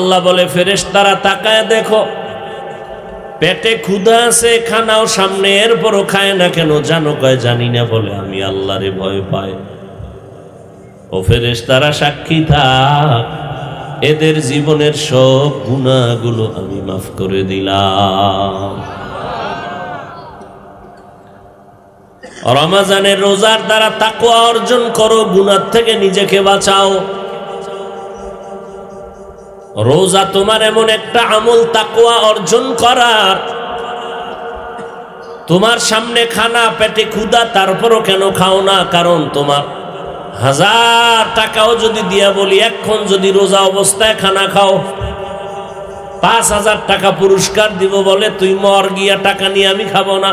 আল্লাহ বলে ফেরেশতারা তাকায় দেখো, পেটে ক্ষুধা আছে, খানাও সামনে, এরপরও খায় না কেন জানো? কয় জানি না। বলে আমি আল্লাহরে ভয় পাই। ও ফেরেশতারা সাক্ষী থাক, এদের জীবনের সব গুনাহগুলো আমি মাফ করে দিলাম। রমজানের রোজার দ্বারা তাকওয়া অর্জন করো, গুনাহ থেকে নিজেকে বাঁচাও। রোজা তোমার এমন একটা আমল, তাকওয়া অর্জন করার। তোমার সামনে খানা, পেটে ক্ষুধা, তারপরও কেন খাও না? কারণ তোমার 1000 টাকাও যদি দিয়া বলি এখন যদি রোজা অবস্থায় খানা খাও, 5000 টাকা পুরস্কার দিব, বলে তুই মর গিয়া, টাকা নিয়ে আমি খাবো না।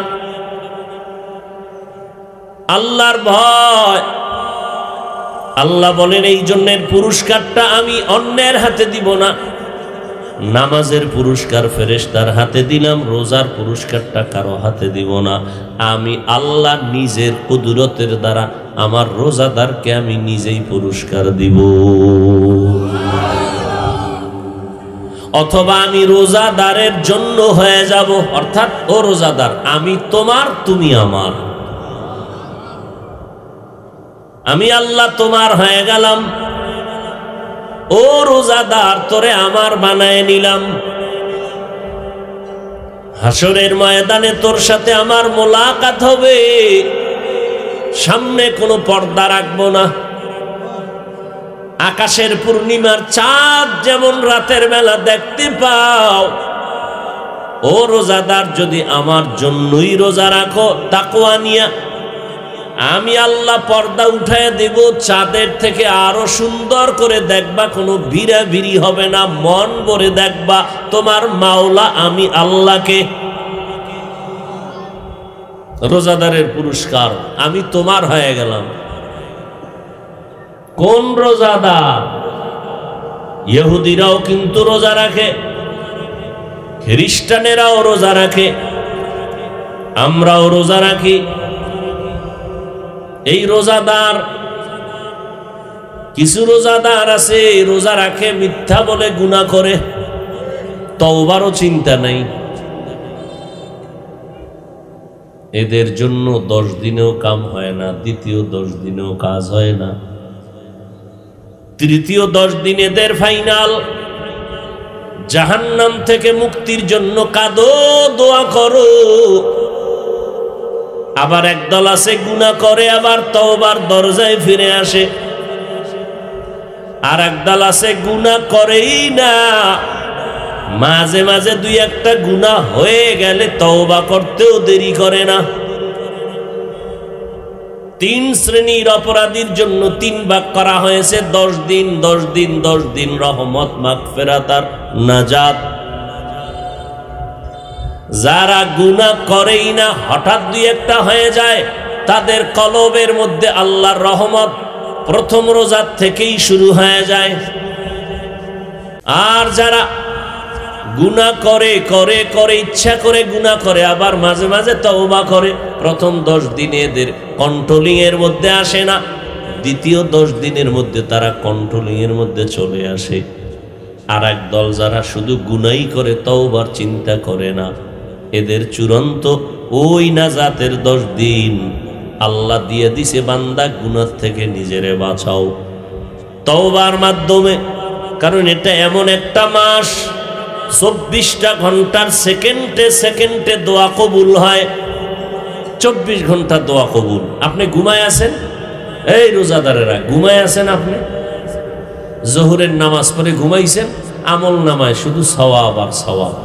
আল্লাহর ভয়। আল্লাহ বলেন এই জন্যের পুরস্কারটা আমি অন্যের হাতে দিব না। নামাজের পুরস্কার ফেরেশতার হাতে দিলাম, রোজার পুরস্কারটা কারো হাতে দিব না। আমি আল্লাহ নিজের কুদরতের দ্বারা আমার রোজাদারকে আমি নিজেই পুরস্কার দিব। অথবা আমি রোজাদারের জন্য হয়ে যাব, অর্থাৎ ও রোজাদার আমি তোমার, তুমি আমার। আমি আল্লাহ তোমার হয়ে গেলাম। ও রোজাদার, তোরে আমার বানায় নিলাম। হাসরের ময়দানে তোর সাথে আমার মোলাকাত হবে। সামনে কোনো পর্দা রাখবো না। আকাশের পূর্ণিমার চাঁদ যেমন রাতের বেলা দেখতে পাও, ও রোজাদার যদি আমার জন্যই রোজা রাখো তাকওয়া নিয়া, আমি আল্লাহ পর্দা উঠায় দেব। চাঁদের থেকে আরো সুন্দর করে দেখবা, কোনো ভিড়াভিড়ি হবে না, মন ভরে দেখবা তোমার মাওলা আমি আল্লাহকে। রোজাদারের পুরস্কার, আমি তোমার হয়ে গেলাম। কোন রোজাদার? ইহুদিরাও কিন্তু রোজা রাখে, খ্রিস্টানেরাও রোজা রাখে, আমরাও রোজা রাখি। এই রোজাদার, কিছু রোজাদার আছে রোজা রাখে, মিথ্যা বলে গুনাহ করে, তওবারও চিন্তা নাই। এদের জন্য 10 দিনেও কাম হয় না, দ্বিতীয় 10 দিনেও কাজ হয় না, তৃতীয় 10 দিন এদের ফাইনাল। জাহান্নাম থেকে মুক্তির জন্য কাঁদো, দোয়া করো। আবার একদল আছে গুনাহ করে আবার তওবার দরজায় ফিরে আসে, আর একদল আছে গুনাহ করেই না, মাঝে মাঝে 2-1টা গুনাহ হয়ে গেলে তওবা করতেও দেরি করে না। 3 শ্রেণীর অপরাধীর জন্য 3 ভাগ করা হয়েছে, 10 দিন 10 দিন 10 দিন, রহমত, মাগফিরাত আর নাজাত। যারা গুনাহ করেই না, হঠাৎ 2-1টা হয়ে যায়, তাদের কলবের মধ্যে আল্লাহর রহমত প্রথম রোজার থেকেই শুরু হয়ে যায়। আর যারা গুনাহ করে করে করে, ইচ্ছা করে গুনাহ করে, আবার মাঝে মাঝে তওবা করে, প্রথম 10 দিনে এদের কন্ট্রোলিং এর মধ্যে আসে না, দ্বিতীয় 10 দিনের মধ্যে তারা কন্ট্রোলিং এর মধ্যে চলে আসে। আর এক দল যারা শুধু গুনাহই করে, তওবার চিন্তা করে না, এদের চূড়ান্ত ওই নাজাতের 10 দিন আল্লাহ দিয়ে দিছে, বান্দা গুনাহ থেকে নিজেরে বাঁচাও তওবার মাধ্যমে। কারণ এটা এমন একটা মাস, 24টা ঘন্টার সেকেন্ডে সেকেন্ডে দোয়া কবুল হয়। 24 ঘন্টা দোয়া কবুল। আপনি ঘুমায় আছেন, এই রোজাদারেরা ঘুমায় আছেন, আপনি জোহরের নামাজ পড়ে ঘুমাইছেন, আমল নামায় শুধু সওয়াব আর সওয়াব,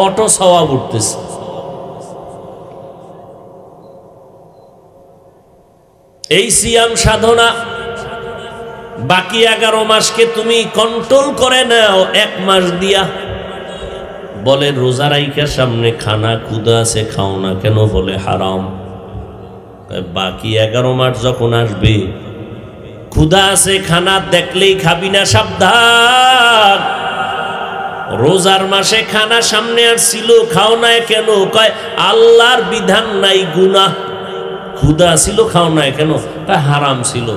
অটো সওয়াব উঠতেছে। এই সিয়াম সাধনা বাকি 11 মাসকে তুমি কন্ট্রোল করে নাও 1 মাস দিয়া। বলে রোজা রাইখা সামনে খানা, ক্ষুধা আছে, খাও না কেন? বলে হারাম। বাকি 11 মাস যখন আসবে, ক্ষুধা আছে, খানা দেখলেই খাবি না, সাবধান। রোজার মাসে খানা সামনে আসছিল, খাও না কেন? কয় আল্লাহর বিধান নাই, গুনাহ। ক্ষুধা ছিল, খাও না কেন? হারাম ছিল।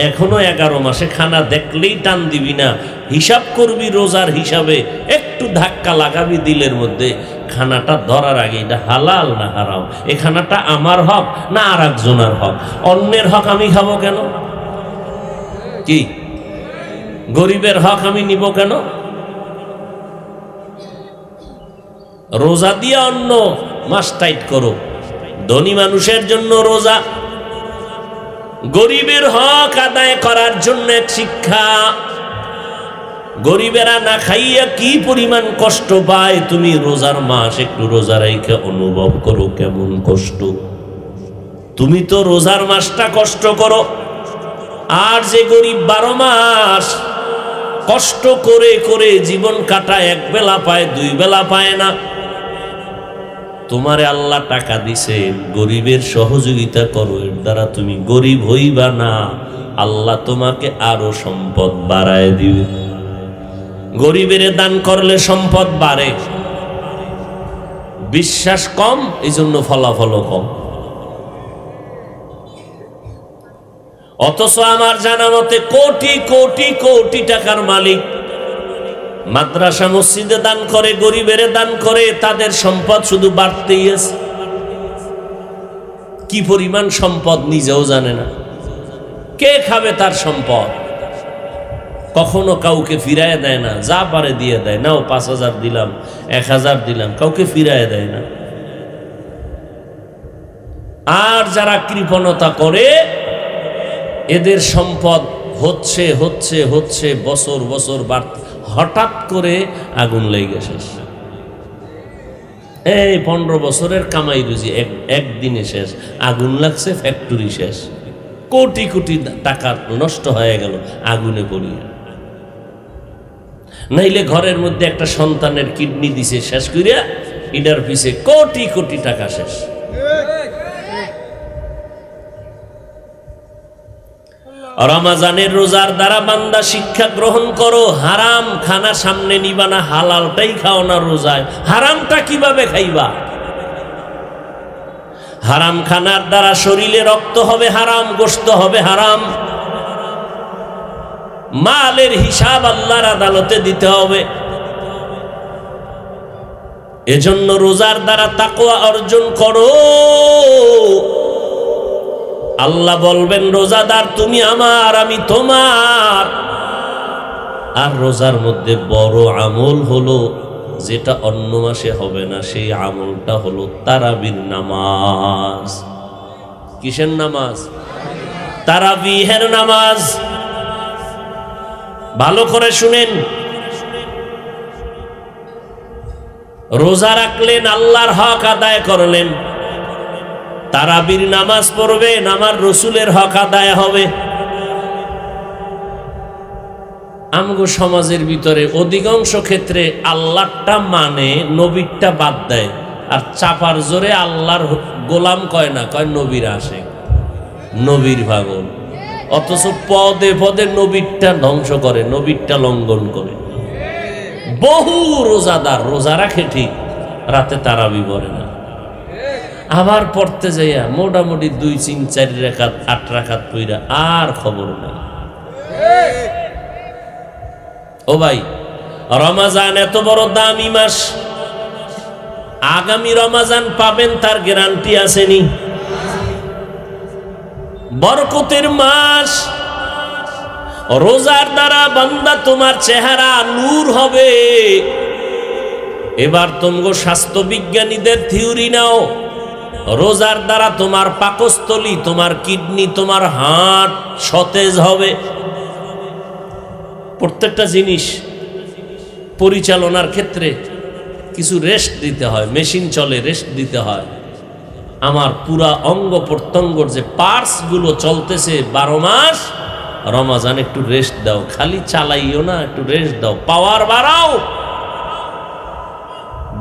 এখনো 11 মাসে খানা দেখলেই টান দিবি না, হিসাব করবি রোজার হিসাবে, একটু ধাক্কা লাগাবি দিলের মধ্যে, খানাটা ধরার আগে এটা হালাল না হারাম, এই খানাটা আমার হক না আর একজনের হক, অন্যের হক আমি খাবো কেন? কি গরিবের হক আমি নিব কেন? রোজা দিয়ে অন্য মাস টাইট করো, ধনী মানুষের জন্য রোজা, গরিবের হক আদায় করার জন্য এক শিক্ষা। গরিবেরা না খাইয়া কি পরিমাণ কষ্ট পায়, তুমি রোজার মাস একটু রোজা রেখে অনুভব করো কেমন কষ্ট। তুমি তো রোজার মাসটা কষ্ট করো, আর যে গরিব 12 মাস কষ্ট করে করে জীবন কাটায়, এক বেলা পায়, 2 বেলা পায় না। তোমারে আল্লাহ টাকা দিছে, গরিবের সহযোগিতা করো, এর দ্বারা তুমি গরিব হইবা না, আল্লাহ তোমাকে আরো সম্পদ বাড়ায় দিবে। গরিবের দান করলে সম্পদ বাড়ে, বিশ্বাস কম, এই জন্য ফলাফলও কম। অথচ আমার জানা মতে কোটি কোটি কোটি টাকার মালিক মাদ্রাসা মসজিদে দান করে, গরিবের দান করে, তাদের সম্পদ শুধু বাড়তেই আছে। কি পরিমাণ সম্পদ নিজেও জানে না, কে খাবে তার সম্পদ। কখনো কাউকে ফিরায় দেয় না, যা পারে দিয়ে দেয়, নাও 5000 দিলাম, 1000 দিলাম, কাউকে ফিরায় দেয় না। আর যারা কৃপণতা করে, এদের সম্পদ হচ্ছে হচ্ছে হচ্ছে বছর বছর বাড়তে, হঠাৎ করে আগুন লেগে শেষ। এই 15 বছরের কামাই রুজি একদিনে শেষ, আগুন লাগছে, ফ্যাক্টরি শেষ, কোটি কোটি টাকা নষ্ট হয়ে গেল আগুনে পড়িয়া। নাইলে ঘরের মধ্যে একটা সন্তানের কিডনি দিছে শেষ করিয়া, এটার পিছে কোটি কোটি টাকা শেষ। রমজানের রোজার দ্বারা বান্দা শিক্ষা গ্রহণ করো, হারাম খানা সামনে নিবা না, হালালটাই খাও না রোজায়। হারামটা কিভাবে খাইবা? হারাম খানার দ্বারা শরীরে রক্ত হবে হারাম, গোশত হবে হারাম, মালের হিসাব আল্লাহর আদালতে দিতে হবে। এজন্য রোজার দ্বারা তাকওয়া অর্জন করো। আল্লাহ বলবেন, রোজাদার তুমি আমার, আমি তোমার। আর রোজার মধ্যে বড় আমল হলো, যেটা অন্য মাসে হবে না, সেই আমলটা হলো তারাবির নামাজ। কিসের নামাজ? তারাবিহের নামাজ। ভালো করে শুনেন, রোজা রাখলেন, আল্লাহর হক আদায় করলেন, তারাবির নামাজ পড়বেন, আমার রসুলের হক আদায় হবে। আমগো সমাজের ভিতরে অধিকাংশ ক্ষেত্রে আল্লাহটা মানে, নবীরটা বাদ দেয়, আর চাপার জোরে আল্লাহর গোলাম কয় না, কয় নবীর আসে, নবীর পাগল। অথচ পদে পদে নবীরটা ধ্বংস করে, নবীরটা লঙ্ঘন করে। বহু রোজাদার রোজা রাখে ঠিক, রাতে তারাবি পড়ে না, আবার পড়তে যাইয়া মোটামুটি 2, 3, 4 রাকাত 8 রাকাত পইরা আর খবর নাই। ও ভাই, রমজান এত বড় দামি মাস, আগামী রমজান পাবেন তার গ্যারান্টি আসেনি। বরকতের মাস, রোজার দ্বারা বান্দা তোমার চেহারা নূর হবে। এবার তোমগো স্বাস্থ্য বিজ্ঞানীদের থিওরি নাও, রোজার দ্বারা তোমার পাকস্থলী, তোমার কিডনি, তোমার হার্ট সতেজ হবে। প্রত্যেকটা জিনিস পরিচালনার ক্ষেত্রে কিছু রেস্ট দিতে হয়, মেশিন চলে, রেস্ট দিতে হয়। আমার পুরা অঙ্গ প্রত্যঙ্গর যে পার্টসগুলো চলতেছে 12 মাস, রমজান একটু রেস্ট দাও, খালি চালাইও না, একটু রেস্ট দাও, পাওয়ার বাড়াও,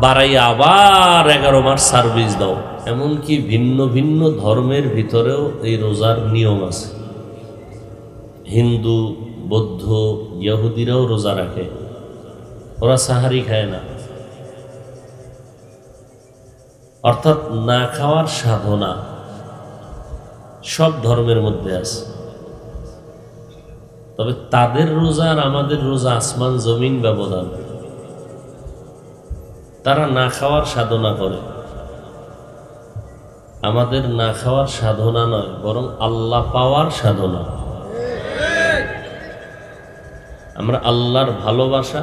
বাড়াইয়া আবার 11 মাস সার্ভিস দাও। এমনকি ভিন্ন ভিন্ন ধর্মের ভিতরেও এই রোজার নিয়ম আছে। হিন্দু, বৌদ্ধ, ইহুদিরাও রোজা রাখে, ওরা সাহারি খায় না। অর্থাৎ না খাওয়ার সাধনা, সব ধর্মের মধ্যে আছে। তবে তাদের রোজা আর আমাদের রোজা আসমান জমিন ব্যবধান। তারা না খাওয়ার সাধনা করে, আমাদের না খাওয়ার সাধনা নয়, বরং আল্লাহ পাওয়ার সাধনা। আমরা আল্লাহর ভালোবাসা,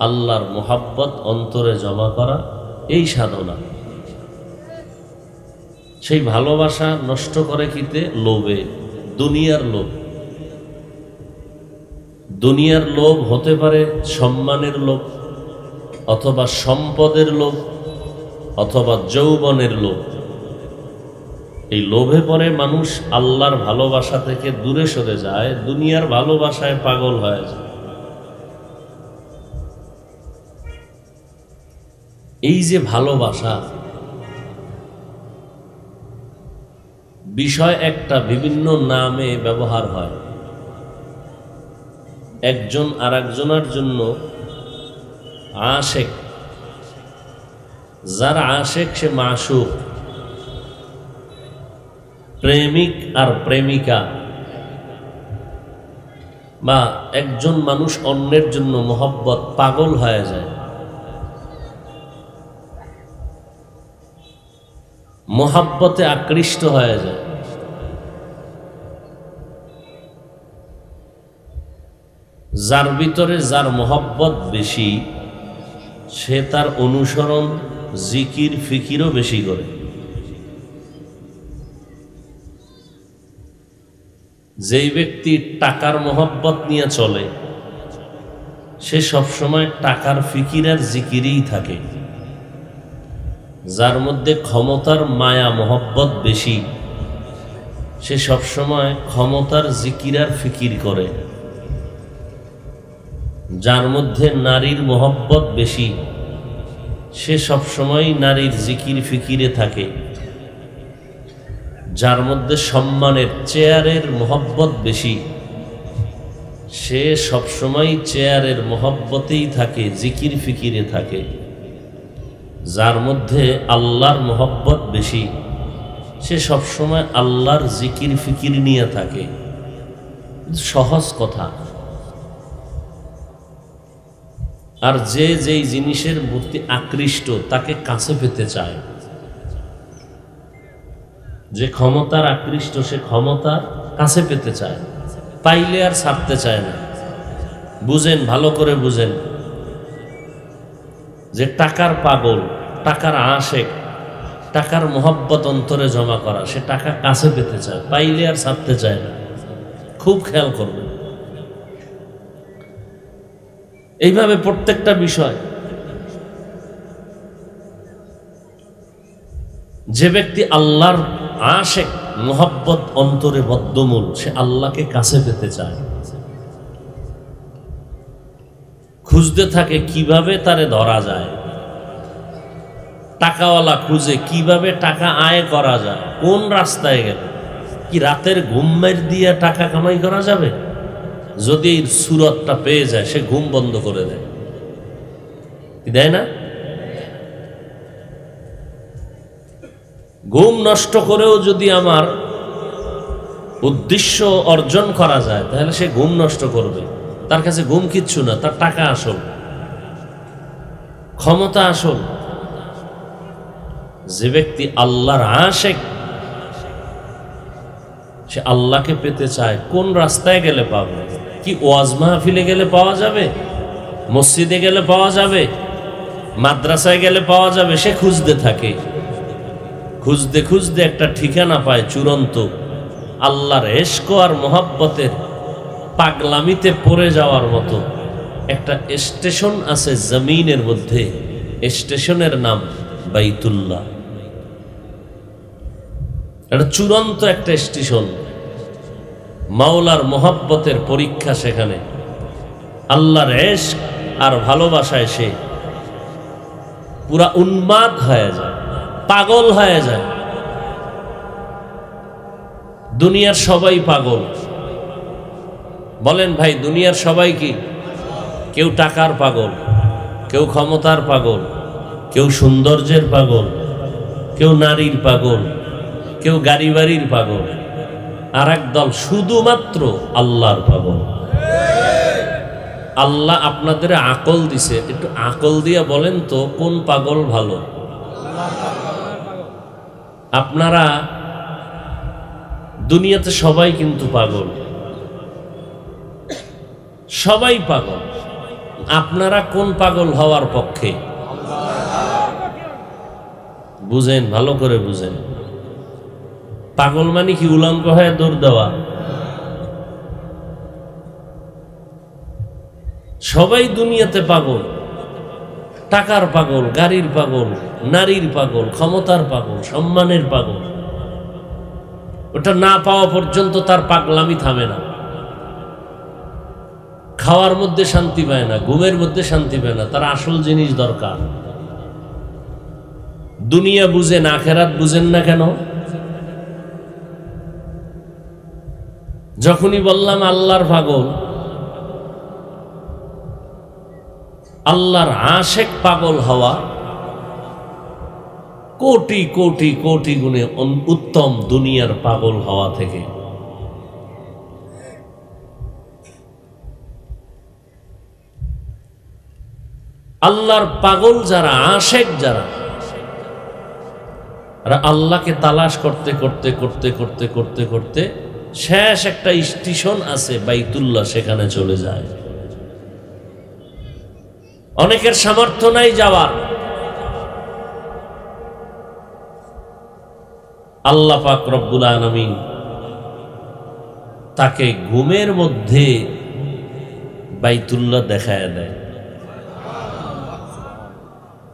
আল্লাহর মোহাব্বত অন্তরে জমা করা, এই সাধনা। সেই ভালোবাসা নষ্ট করে কিতে? লোভে, দুনিয়ার লোভ। দুনিয়ার লোভ হতে পারে সম্মানের লোভ, অথবা সম্পদের লোভ, অথবা যৌবনের লোভ। এই লোভে পরে মানুষ আল্লাহর ভালোবাসা থেকে দূরে সরে যায়, দুনিয়ার ভালোবাসায় পাগল হয়ে যায়। এই যে ভালোবাসা, বিষয় একটা, বিভিন্ন নামে ব্যবহার হয়। একজন আর একজনের জন্য আশেক, যার আশেক সে মাশুক। প্রেমিক আর প্রেমিকা, বা একজন মানুষ অন্যের জন্য মোহব্বত, পাগল হয়ে যায়, মোহাব্বতে আকৃষ্ট হয়ে যায়। যার ভিতরে যার মোহব্বত বেশি, সে তার অনুসরণ, জিকির ফিকিরও বেশি করে। যেই ব্যক্তি টাকার মোহব্বত নিয়ে চলে, সে সবসময় টাকার ফিকির আর জিকিরেই থাকে। যার মধ্যে ক্ষমতার মায়া মোহব্বত বেশি, সে সবসময় ক্ষমতার জিকির আর ফিকির করে। যার মধ্যে নারীর মোহব্বত বেশি, সে সবসময় নারীর জিকির ফিকিরে থাকে। যার মধ্যে সম্মানের, চেয়ারের মোহব্বত বেশি, সে সবসময় চেয়ারের মোহব্বতেই থাকে, জিকির ফিকিরে থাকে। যার মধ্যে আল্লাহর মোহব্বত বেশি, সে সবসময় আল্লাহর জিকির ফিকির নিয়ে থাকে। সহজ কথা। আর যে যেই জিনিসের প্রতি আকৃষ্ট, তাকে কাছে পেতে চায়। যে ক্ষমতার আকৃষ্ট, সে ক্ষমতার কাছে পেতে চায়, পাইলে আর ছাড়তে চায় না। বুঝেন, ভালো করে বুঝেন। যে টাকার পাগল, টাকার আশেক, টাকার মোহব্বত অন্তরে জমা করা, সে টাকা কাছে পেতে চায়, পাইলে আর ছাড়তে চায় না। খুব খেয়াল করবেন। এইভাবে প্রত্যেকটা বিষয়। যে ব্যক্তি আল্লাহর আশেক, মোহব্বত অন্তরে বদ্ধমূল, সে আল্লাহকে কাছে পেতে চায়, খুঁজতে থাকে কিভাবে তারে ধরা যায়। টাকাওয়ালা খুঁজে কিভাবে টাকা আয় করা যায়, কোন রাস্তায় গেলে কি রাতের ঘুমের দিয়ে টাকা কামাই করা যাবে। যদি এই সুরতটা পেয়ে যায়, সে ঘুম বন্ধ করে দেয়, কি দেয় না? ঘুম নষ্ট করেও যদি আমার উদ্দেশ্য অর্জন করা যায়, তাহলে সে ঘুম নষ্ট করবে। তার কাছে ঘুম কিচ্ছু না, তার টাকা আসল, ক্ষমতা আসল। যে ব্যক্তি আল্লাহর আশেক, সে আল্লাহকে পেতে চায়। কোন রাস্তায় গেলে পাবে? কি ওয়াজ মাহফিলে গেলে পাওয়া যাবে? মসজিদে গেলে পাওয়া যাবে? মাদ্রাসায় গেলে পাওয়া যাবে? সে খুঁজতে থাকে। খুঁজতে খুঁজতে একটা ঠিকানা পায় চূড়ান্ত। আল্লাহর ইশক আর মোহাব্বতের পাগলামিতে পড়ে যাওয়ার মতো একটা স্টেশন আছে জমিনের মধ্যে। স্টেশনের নাম বাইতুল্লাহ। এটা চূড়ান্ত একটা স্টেশন। মাওলার মোহাব্বতের পরীক্ষা সেখানে। আল্লাহর ইশক আর ভালোবাসায় সে পুরা উন্মাদ হয়ে যায়, পাগল হয়ে যায়। দুনিয়ার সবাই পাগল। বলেন ভাই, দুনিয়ার সবাই কি? কেউ টাকার পাগল, কেউ ক্ষমতার পাগল, কেউ সৌন্দর্যের পাগল, কেউ নারীর পাগল, কেউ গাড়ি বাড়ির পাগল, আর এক দল শুধুমাত্র আল্লাহর পাগল। আল্লাহ আপনাদের আকল দিছে, একটু আকল দিয়ে বলেন তো কোন পাগল ভালো? আপনারা দুনিয়াতে সবাই কিন্তু পাগল, সবাই পাগল। আপনারা কোন পাগল হওয়ার পক্ষে? বুঝেন, ভালো করে বুঝেন। পাগল মানে কি উলঙ্গ হয়ে দৌড় দেওয়া? সবাই দুনিয়াতে পাগল, টাকার পাগল, গাড়ির পাগল, নারীর পাগল, ক্ষমতার পাগল, সম্মানের পাগল। ওটা না পাওয়া পর্যন্ত তার পাগলামি থামে না। খাওয়ার মধ্যে শান্তি পায় না, ঘুমের মধ্যে শান্তি পায় না, তার আসল জিনিস দরকার। দুনিয়া বুঝেন, আখেরাত বুঝেন না কেন? যখনই বললাম আল্লাহর পাগল, আল্লাহর আশেক পাগল হওয়া কোটি কোটি কোটি গুণে উত্তম দুনিয়ার পাগল হওয়া থেকে। আল্লাহর পাগল যারা, আশেক যারা, আল্লাহকে তালাশ করতে করতে করতে করতে করতে করতে শেষ একটা স্টেশন আছে বাইতুল্লাহ, সেখানে চলে যায়। অনেকের সামর্থ্য নাই যাওয়ার, আল্লাহ পাক রব্বুল আলামিন তাকে ঘুমের মধ্যে বাইতুল্লাহ দেখায় দেয়।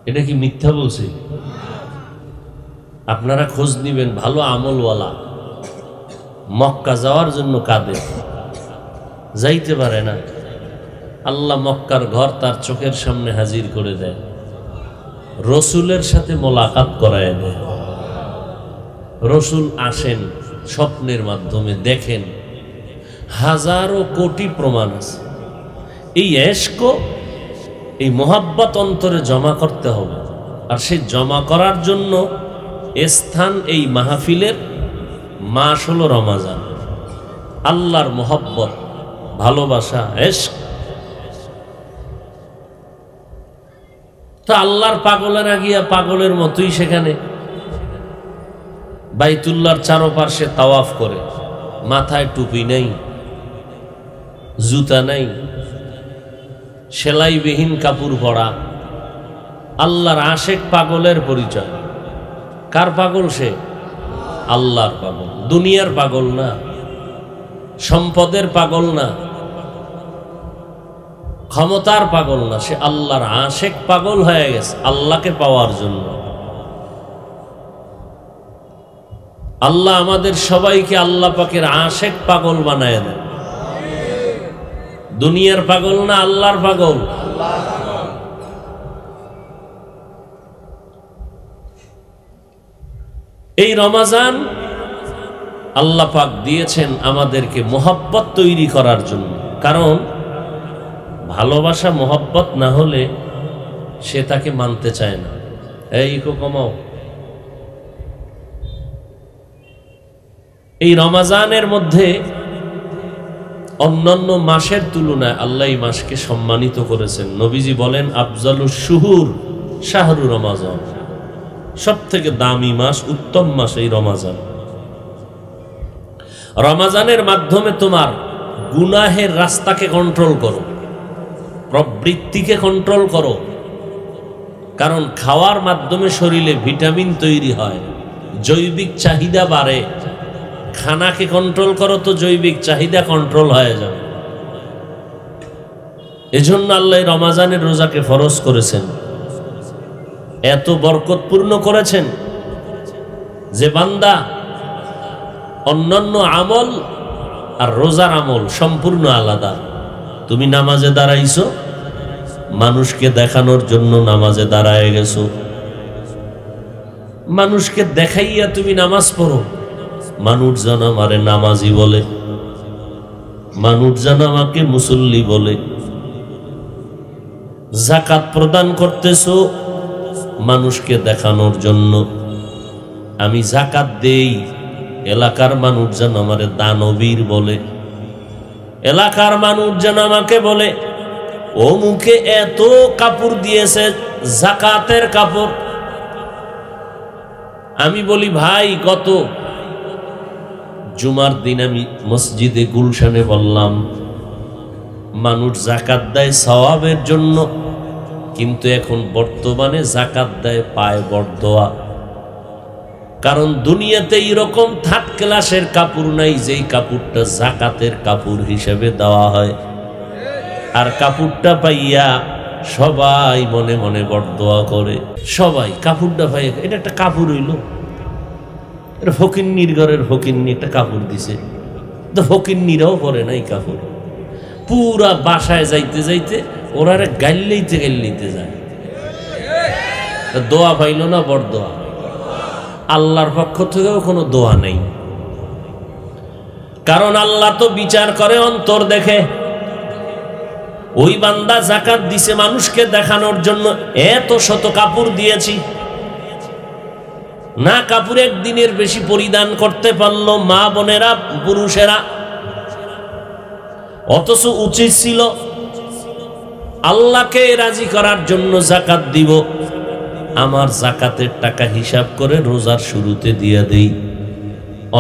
এটা কি মিথ্যা বলছি? আপনারা খোঁজ নিবেন, ভালো আমলওয়ালা মক্কা যাওয়ার জন্য কাঁদে, যাইতে পারে না। আল্লাহ মক্কার ঘর তার চোখের সামনে হাজির করে দেয়, রসুলের সাথে মোলাকাত করায় দেয়। রসুল আসেন স্বপ্নের মাধ্যমে, দেখেন। হাজারো কোটি প্রমাণ আছে। এই এশক, এই মোহাব্বত অন্তরে জমা করতে হবে। আর সেই জমা করার জন্য স্থান এই মাহফিলের মাস হলো রমাজান। আল্লাহর মোহাব্বত, ভালোবাসা, এশক। তো আল্লাহর পাগলেরা গিয়া পাগলের মতোই সেখানে বাইতুল্লাহর চারপাশে তাওয়াফ করে, মাথায় টুপি নেই, জুতা নাই, সেলাইবিহীন কাপড় পরা। আল্লাহর আশেক পাগলের পরিচয়। কার পাগল সে? আল্লাহর পাগল, দুনিয়ার পাগল না, সম্পদের পাগল না, ক্ষমতার পাগল না। সে আল্লাহর আশেক পাগল হয়ে গেছে আল্লাহকে পাওয়ার জন্য। আল্লাহ আমাদের সবাইকে আল্লাহ পাকের আশেক পাগল বানায় দেন। দুনিয়ার পাগল না, আল্লাহর পাগল। এই রমাজান আল্লাহ পাক দিয়েছেন আমাদেরকে মোহাব্বত তৈরি করার জন্য। কারণ ভালোবাসা মোহাব্বত না হলে সে তাকে মানতে চায় না। এই কমাও। এই রমাজানের মধ্যে অন্যান্য মাসের তুলনায় আল্লাহ এই মাসকে সম্মানিত করেছেন। নবীজি বলেন, আফজালুশ শুহুর শাহরু রমাজান, সব থেকে দামি মাস, উত্তম মাস এই রমাজান। রমাজানের মাধ্যমে তোমার গুনাহের রাস্তাকে কন্ট্রোল করো, প্রবৃত্তিকে কন্ট্রোল করো। কারণ খাওয়ার মাধ্যমে শরীরে ভিটামিন তৈরি হয়, জৈবিক চাহিদা বাড়ে। খানাকে কন্ট্রোল করো তো জৈবিক চাহিদা কন্ট্রোল হয়ে যাবে। এজন্য আল্লাহ রমাজানের রোজাকে ফরজ করেছেন, এত বরকতপূর্ণ করেছেন যে বান্দা অন্যান্য আমল আর রোজার আমল সম্পূর্ণ আলাদা। তুমি নামাজে দাঁড়াইছো, মানুষকে দেখানোর জন্য নামাজে দাঁড়ায় গেছো। মানুষকে দেখাইয়া তুমি নামাজ পড়ো, মানুষ যেন আমারে নামাজি বলে, মানুষ যেন আমাকে মুসল্লি বলে। যাকাত প্রদান করতেছো মানুষকে দেখানোর জন্য, আমি যাকাত দেই, এলাকার মানুষ যেন আমারে দানবীর বলে, এলাকার মানুষ যেন আমাকে বলে ও মুখে এত কাপড় দিয়েছে যাকাতের কাপড়। আমি বলি ভাই কত? জুমার দিন আমি মসজিদে গুলশানে বললাম মানুষ যাকাত দেয় সওয়াবের জন্য, কিন্তু এখন বর্তমানে যাকাত দেয় পায় বরদোয়া। কারণ দুনিয়াতে এইরকম থার্ড ক্লাসের কাপড় নাই যেই কাপড়টা যাকাতের কাপড় হিসেবে দেওয়া হয়, আর কাপড়টা পাইয়া সবাই মনে মনে বরদোয়া করে। সবাই কাপড়টা পাই, এটা একটা কাপড় হইল, এটা ফকিন্নির ঘরের ফকিন্নি একটা কাপড় দিছে, তো ফকিন্নিরাও পরে নাই কাপড়। পুরা বাসায় যাইতে যাইতে ওরা গাইলেইতে গাইলেইতে যায়, দোয়া পাইল না বরদোয়া। আল্লাহর পক্ষ থেকেও কোনো দোয়া নেই, কারণ আল্লাহ তো বিচার করে অন্তর দেখে। ওই বান্দা যাকাত দিছে মানুষকে দেখানোর জন্য, এত শত কাপড় দিয়েছি না, কাপড় একদিনের বেশি পরিধান করতে পারলো মা বোনেরা পুরুষেরা, অথচ উচিত ছিল আল্লাহকে রাজি করার জন্য যাকাত দিব। আমার যাকাতের টাকা হিসাব করে রোজার শুরুতে দিয়ে দেই।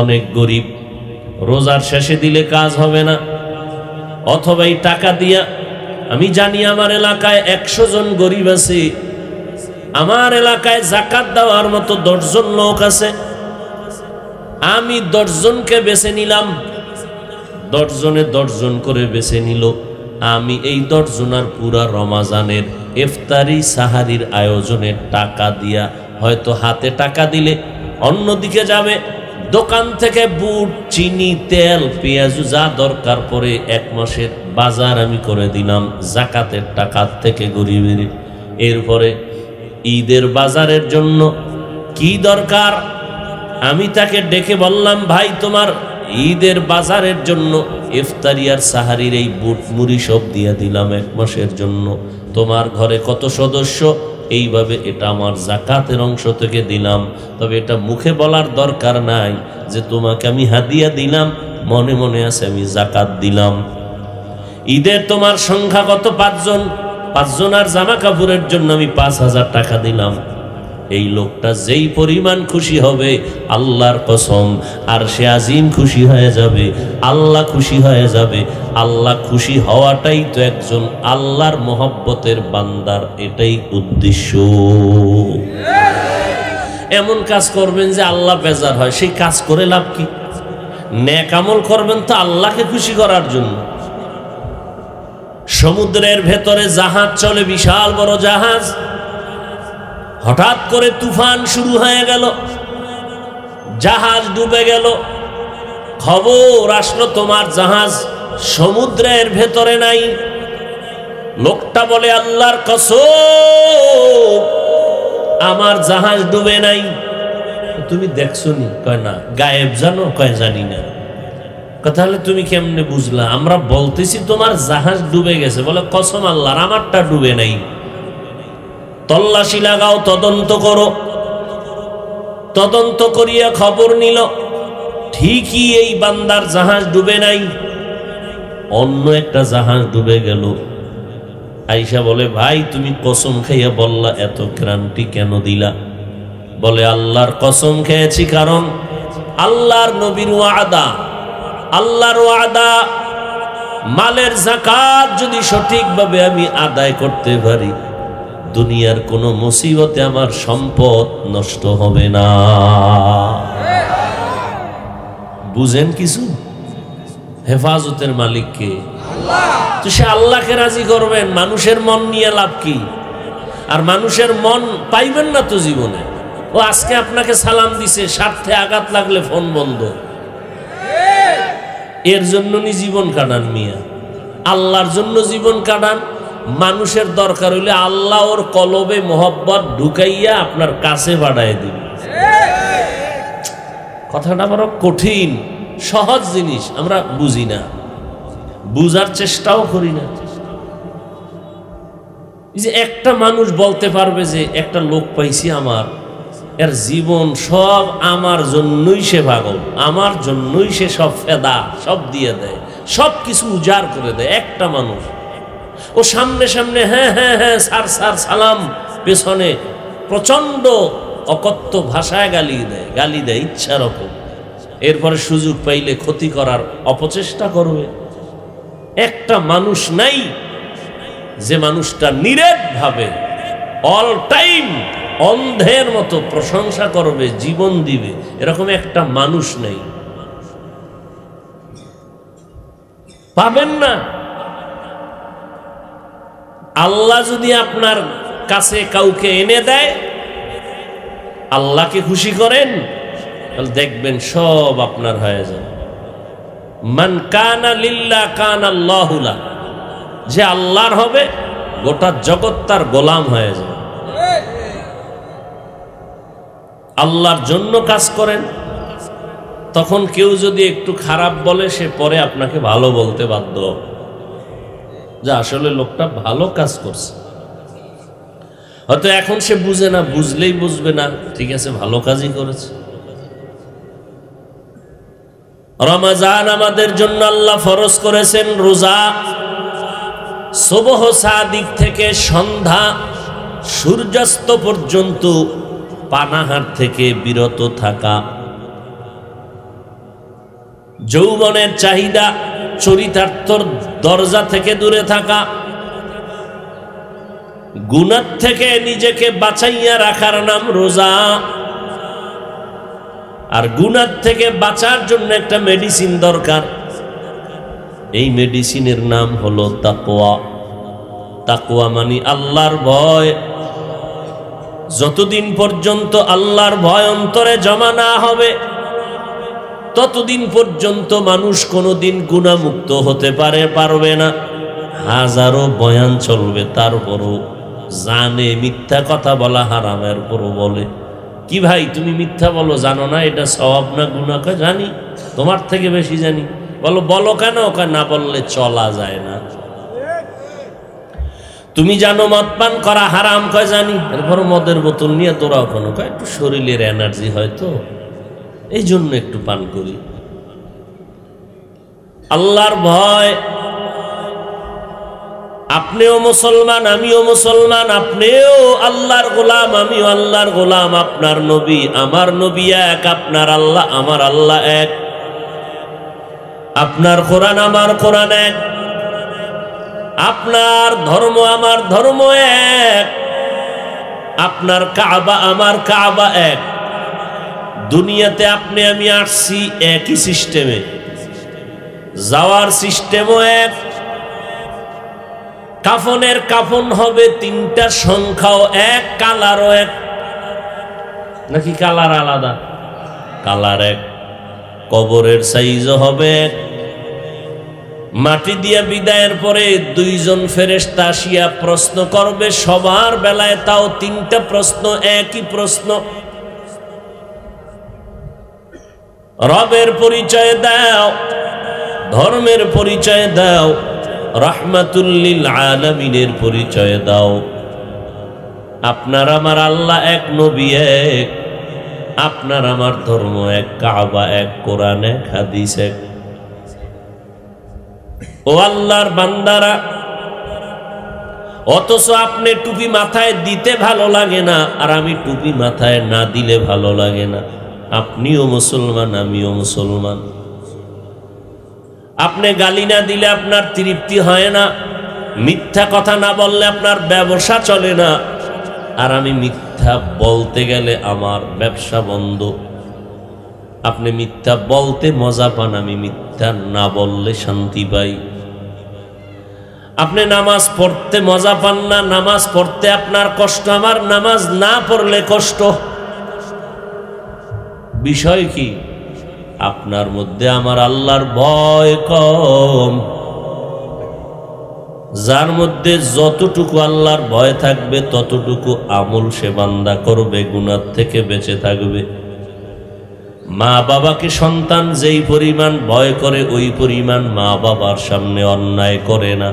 অনেক গরিব রোজার শেষে দিলে কাজ হবে না, অথবা এই টাকা দিয়া, আমি জানি আমার এলাকায় 100 জন গরিব আছে, আমার এলাকায় যাকাত দেওয়ার মতো 10 জন লোক আছে, আমি 10 জনকে বেছে নিলাম, 10 জনে 10 জন করে বেছে নিল। আমি এই 10 জনের পুরা রমাজানের ইফতারি সাহারির আয়োজনের টাকা দিয়া, হয়তো হাতে টাকা দিলে অন্যদিকে যাবে, দোকান থেকে বুট চিনি তেল পেঁয়াজ যা দরকার পড়ে 1 মাসের বাজার আমি করে দিলাম যাকাতের টাকা থেকে গরিবের। এরপরে ঈদের বাজারের জন্য কি দরকার আমি তাকে ডেকে বললাম, ভাই তোমার ঈদের বাজারের জন্য ইফতারি আর সাহারির এই বুট মুড়ি সব দিয়ে দিলাম 1 মাসের জন্য। তোমার ঘরে কত সদস্য, এইভাবে এটা আমার যাকাতের অংশ থেকে দিলাম। তবে এটা মুখে বলার দরকার নাই যে তোমাকে আমি হাদিয়া দিলাম, মনে মনে আছে আমি যাকাত দিলাম। ঈদের তোমার সংখ্যা কত? 5 জন, 5 জনের জামা কাপড়ের জন্য আমি 5000 টাকা দিলাম। এই লোকটা যেই পরিমাণ খুশি হবে আল্লাহর কসম, আর সে আজিম খুশি হয়ে যাবে, আল্লাহ খুশি হয়ে যাবে। আল্লাহ খুশি হওয়াটাই তো একজন আল্লাহর মহব্বতের বান্দার এটাই উদ্দেশ্য। এমন কাজ করবেন যে আল্লাহ বেজার হয়, সেই কাজ করে লাভ কি? নেক আমল করবেন তো আল্লাহকে খুশি করার জন্য। সমুদ্রের ভেতরে জাহাজ চলে, বিশাল বড় জাহাজ, হঠাৎ করে তুফান শুরু হয়ে গেল, জাহাজ ডুবে গেল। খবর আসলো তোমার জাহাজ সমুদ্রের ভেতরে নাই। লোকটা বলে আল্লাহর কসম আমার জাহাজ ডুবে নাই। তুমি দেখছো নি? কয় না। গায়েব জানো? কয় জানি না। তাহলে তুমি কেমনে বুঝলা? আমরা বলতেছি তোমার জাহাজ ডুবে গেছে। বলে কসম আল্লাহর আমারটা ডুবে নাই। তল্লাশি লাগাও, তদন্ত করো। তদন্ত করিয়া খবর নিল ঠিকই এই বান্দার জাহাজ ডুবে নাই, অন্য একটা জাহাজ ডুবে গেল। আইসা বলে ভাই তুমি কসম খাইয়া বললা, এত ক্রান্তি কেন দিলা? বলে আল্লাহর কসম খেয়েছি, কারণ আল্লাহর নবীর ওয়াদা, আল্লাহর ওয়াদা মালের যাকাত যদি সঠিকভাবে আমি আদায় করতে পারি, দুনিয়ার কোনো মুসিবতে আমার সম্পদ নষ্ট হবে না। বুঝেন কিছু? হেফাজতের মালিক কে? তো সে আল্লাহকে রাজি করবেন। মানুষের মন নিয়ে লাভ কি? আর মানুষের মন পাইবেন না তো জীবনে। ও আজকে আপনাকে সালাম দিছে, স্বার্থে আঘাত লাগলে ফোন বন্ধ। এর জন্য নি জীবন কাটান মিয়া, আল্লাহর জন্য জীবন কাটান। মানুষের দরকার হইলে আল্লাহ ওর কলবে মোহব্বত ঢুকাইয়া আপনার কাছে বাড়ায় দিবে। কথাটা বড় কঠিন, সহজ জিনিস আমরা বুঝি না, বুঝার চেষ্টাও করি না। যে একটা মানুষ বলতে পারবে যে একটা লোক পাইছি আমার, এর জীবন সব আমার জন্যই সে পাগল, আমার জন্যই সে সব ফেদা, সব দিয়ে দেয়, সব কিছু উজাড় করে দেয়। একটা মানুষ ও সামনে সামনে হ্যাঁ হ্যাঁ হ্যাঁ স্যার স্যার সালাম, পেছনে প্রচন্ড অকথ্য ভাষায় গালি দেয় ইচ্ছা রকম। এরপরে সুযোগ পাইলে ক্ষতি করার অপচেষ্টা করবে। একটা মানুষ নাই যে মানুষটা নীরব ভাবে অল টাইম অন্ধের মতো প্রশংসা করবে, জীবন দিবে, এরকম একটা মানুষ নেই, পাবেন না। আল্লাহ যদি আপনার কাছে কাউকে এনে দেয়, আল্লাহকে খুশি করেন, তাহলে দেখবেন সব আপনার হয়ে যাবে। মান কানা লিল্লাহ কানা আল্লাহু লাহু, যে আল্লাহর হবে গোটা জগৎ তার গোলাম হয়ে যাবে। আল্লাহর জন্য কাজ করেন, তখন কেউ যদি একটু খারাপ বলে সে পরে আপনাকে ভালো বলতে বাধ্য হবে, যে আসলে লোকটা ভালো কাজ করছে। হয়তো এখন সে বুঝে না, বুঝলেই বুঝবে না, ঠিক আছে ভালো কাজই করেছে। রমজান আমাদের জন্য আল্লাহ ফরজ করেছেন রোজা। সুবহ সাদিক থেকে সন্ধ্যা সূর্যাস্ত পর্যন্ত পানাহার থেকে বিরত থাকা, যৌবনের চাহিদা চরিতার্থর দরজা থেকে দূরে থাকা, গুনাহ থেকে নিজেকে বাঁচাইয়া রাখার নাম রোজা। আর গুনাহ থেকে বাঁচার জন্য একটা মেডিসিন দরকার, এই মেডিসিনের নাম হলো তাকওয়া। তাকওয়া মানে আল্লাহর ভয়। যতদিন পর্যন্ত আল্লাহর ভয় অন্তরে জমা না হবে, ততদিন পর্যন্ত মানুষ কোনোদিন গুনাহমুক্ত হতে পারবে না। হাজারো বয়ান চলবে, তারপরও জানে মিথ্যা কথা বলা হারামের পরও বলে, কি ভাই তুমি মিথ্যা বলো, জানো না এটা সওয়াব না গুনাহ? কয় জানি, তোমার থেকে বেশি জানি। বলো কেন? কয় না বললে চলা যায় না। তুমি জানো মদ পান করা হারাম? কয় জানি। এরপর মদের বোতল নিয়ে তোরাও কেন? কয় একটু শরীরের এনার্জি হয়তো এই জন্য একটু পান করি। আল্লাহর ভয়। আপনিও মুসলমান, আমিও মুসলমান, আপনিও আল্লাহর গোলাম, আমিও আল্লাহর গোলাম। আপনার নবী আমার নবী এক, আপনার আল্লাহ আমার আল্লাহ এক, আপনার কোরআন আমার কোরআন এক, আপনার ধর্ম আমার ধর্ম এক, আপনার কাবা আমার কাবা এক। দুনিয়াতে আপনি আমি আসছি একই সিস্টেমে, যাওয়ার সিস্টেমও এক। কাফনের কাফন হবে তিনটা, সংখ্যাও এক, কালারও এক। নাকি কালার আলাদা? কালার এক। কবরের সাইজও হবে এক। মাটি দিয়া বিদায়ের পরে দুইজন ফেরেশতা আসিয়া প্রশ্ন করবে, সবার বেলায় তাও তিনটা প্রশ্ন, একই প্রশ্ন। রবের পরিচয় দাও, ধর্মের পরিচয় দাও, রাহমাতুল লিল আলামিনের পরিচয় দাও। আপনার আমার আল্লাহ এক, নবী এক, আপনার আমার ধর্ম এক, কাবা এক, কোরআন এক, হাদিস এক। ও আল্লাহর বান্দারা, অথচ আপনি টুপি মাথায় দিতে ভালো লাগে না, আর আমি টুপি মাথায় না দিলে ভালো লাগে না। আপনিও মুসলমান, আমিও মুসলমান। আপনি গালি না দিলে আপনার তৃপ্তি হয় না, মিথ্যা কথা না বললে আপনার ব্যবসা চলে না, আর আমি মিথ্যা বলতে গেলে আমার ব্যবসা বন্ধ। আপনি মিথ্যা বলতে মজা পান, আমি মিথ্যা না বললে শান্তি পাই। আপনি নামাজ পড়তে মজা পান না, নামাজ পড়তে আপনার কষ্ট, আমার নামাজ না পড়লে কষ্ট। বিষয় কি? আপনার মধ্যে আমার আল্লাহর ভয় কম। যার মধ্যে যতটুকু আল্লাহর ভয় থাকবে ততটুকু আমল সে বান্দা করবে, গুনাহ থেকে বেঁচে থাকবে। মা বাবাকে সন্তান যেই পরিমাণ ভয় করে, ওই পরিমাণ মা বাবার সামনে অন্যায় করে না।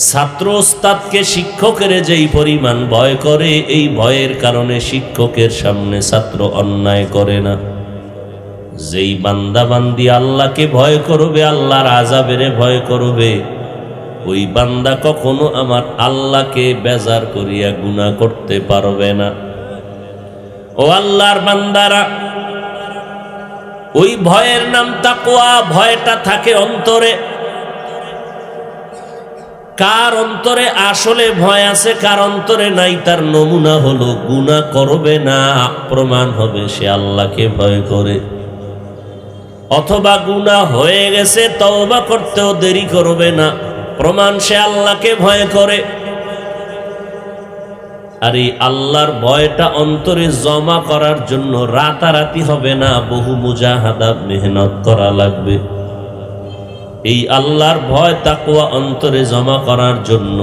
ছাত্র ওস্তাদকে শিক্ষকের যেই পরিমাণ ভয় করে, এই ভয়ের কারণে শিক্ষকের সামনে ছাত্র অন্যায় করে না। যেই বান্দা বান্দি আল্লাহকে ভয় করবে, আল্লাহর আযাবের ভয় করবে, ওই বান্দা কখনো আমার আল্লাহকে বেজার করিয়া গুনাহ করতে পারবে না। ও আল্লাহর বান্দারা, ওই ভয়ের নাম তাকওয়া। ভয়টা থাকে অন্তরে। কার অন্তরে আসলে ভয় আছে, কার অন্তরে নাই, তার নমুনা হলো গুনাহ করবে না, প্রমাণ হবে সে আল্লাহকে ভয় করে। অথবা গুনাহ হয়ে গেছে, তওবা করতেও দেরি করবে না, প্রমাণ সে আল্লাহকে ভয় করে। আর এই আল্লাহর ভয়টা অন্তরে জমা করার জন্য রাতারাতি হবে না, বহু মুজাহাদা মেহনত করা লাগবে। এই আল্লাহর ভয় তাকওয়া অন্তরে জমা করার জন্য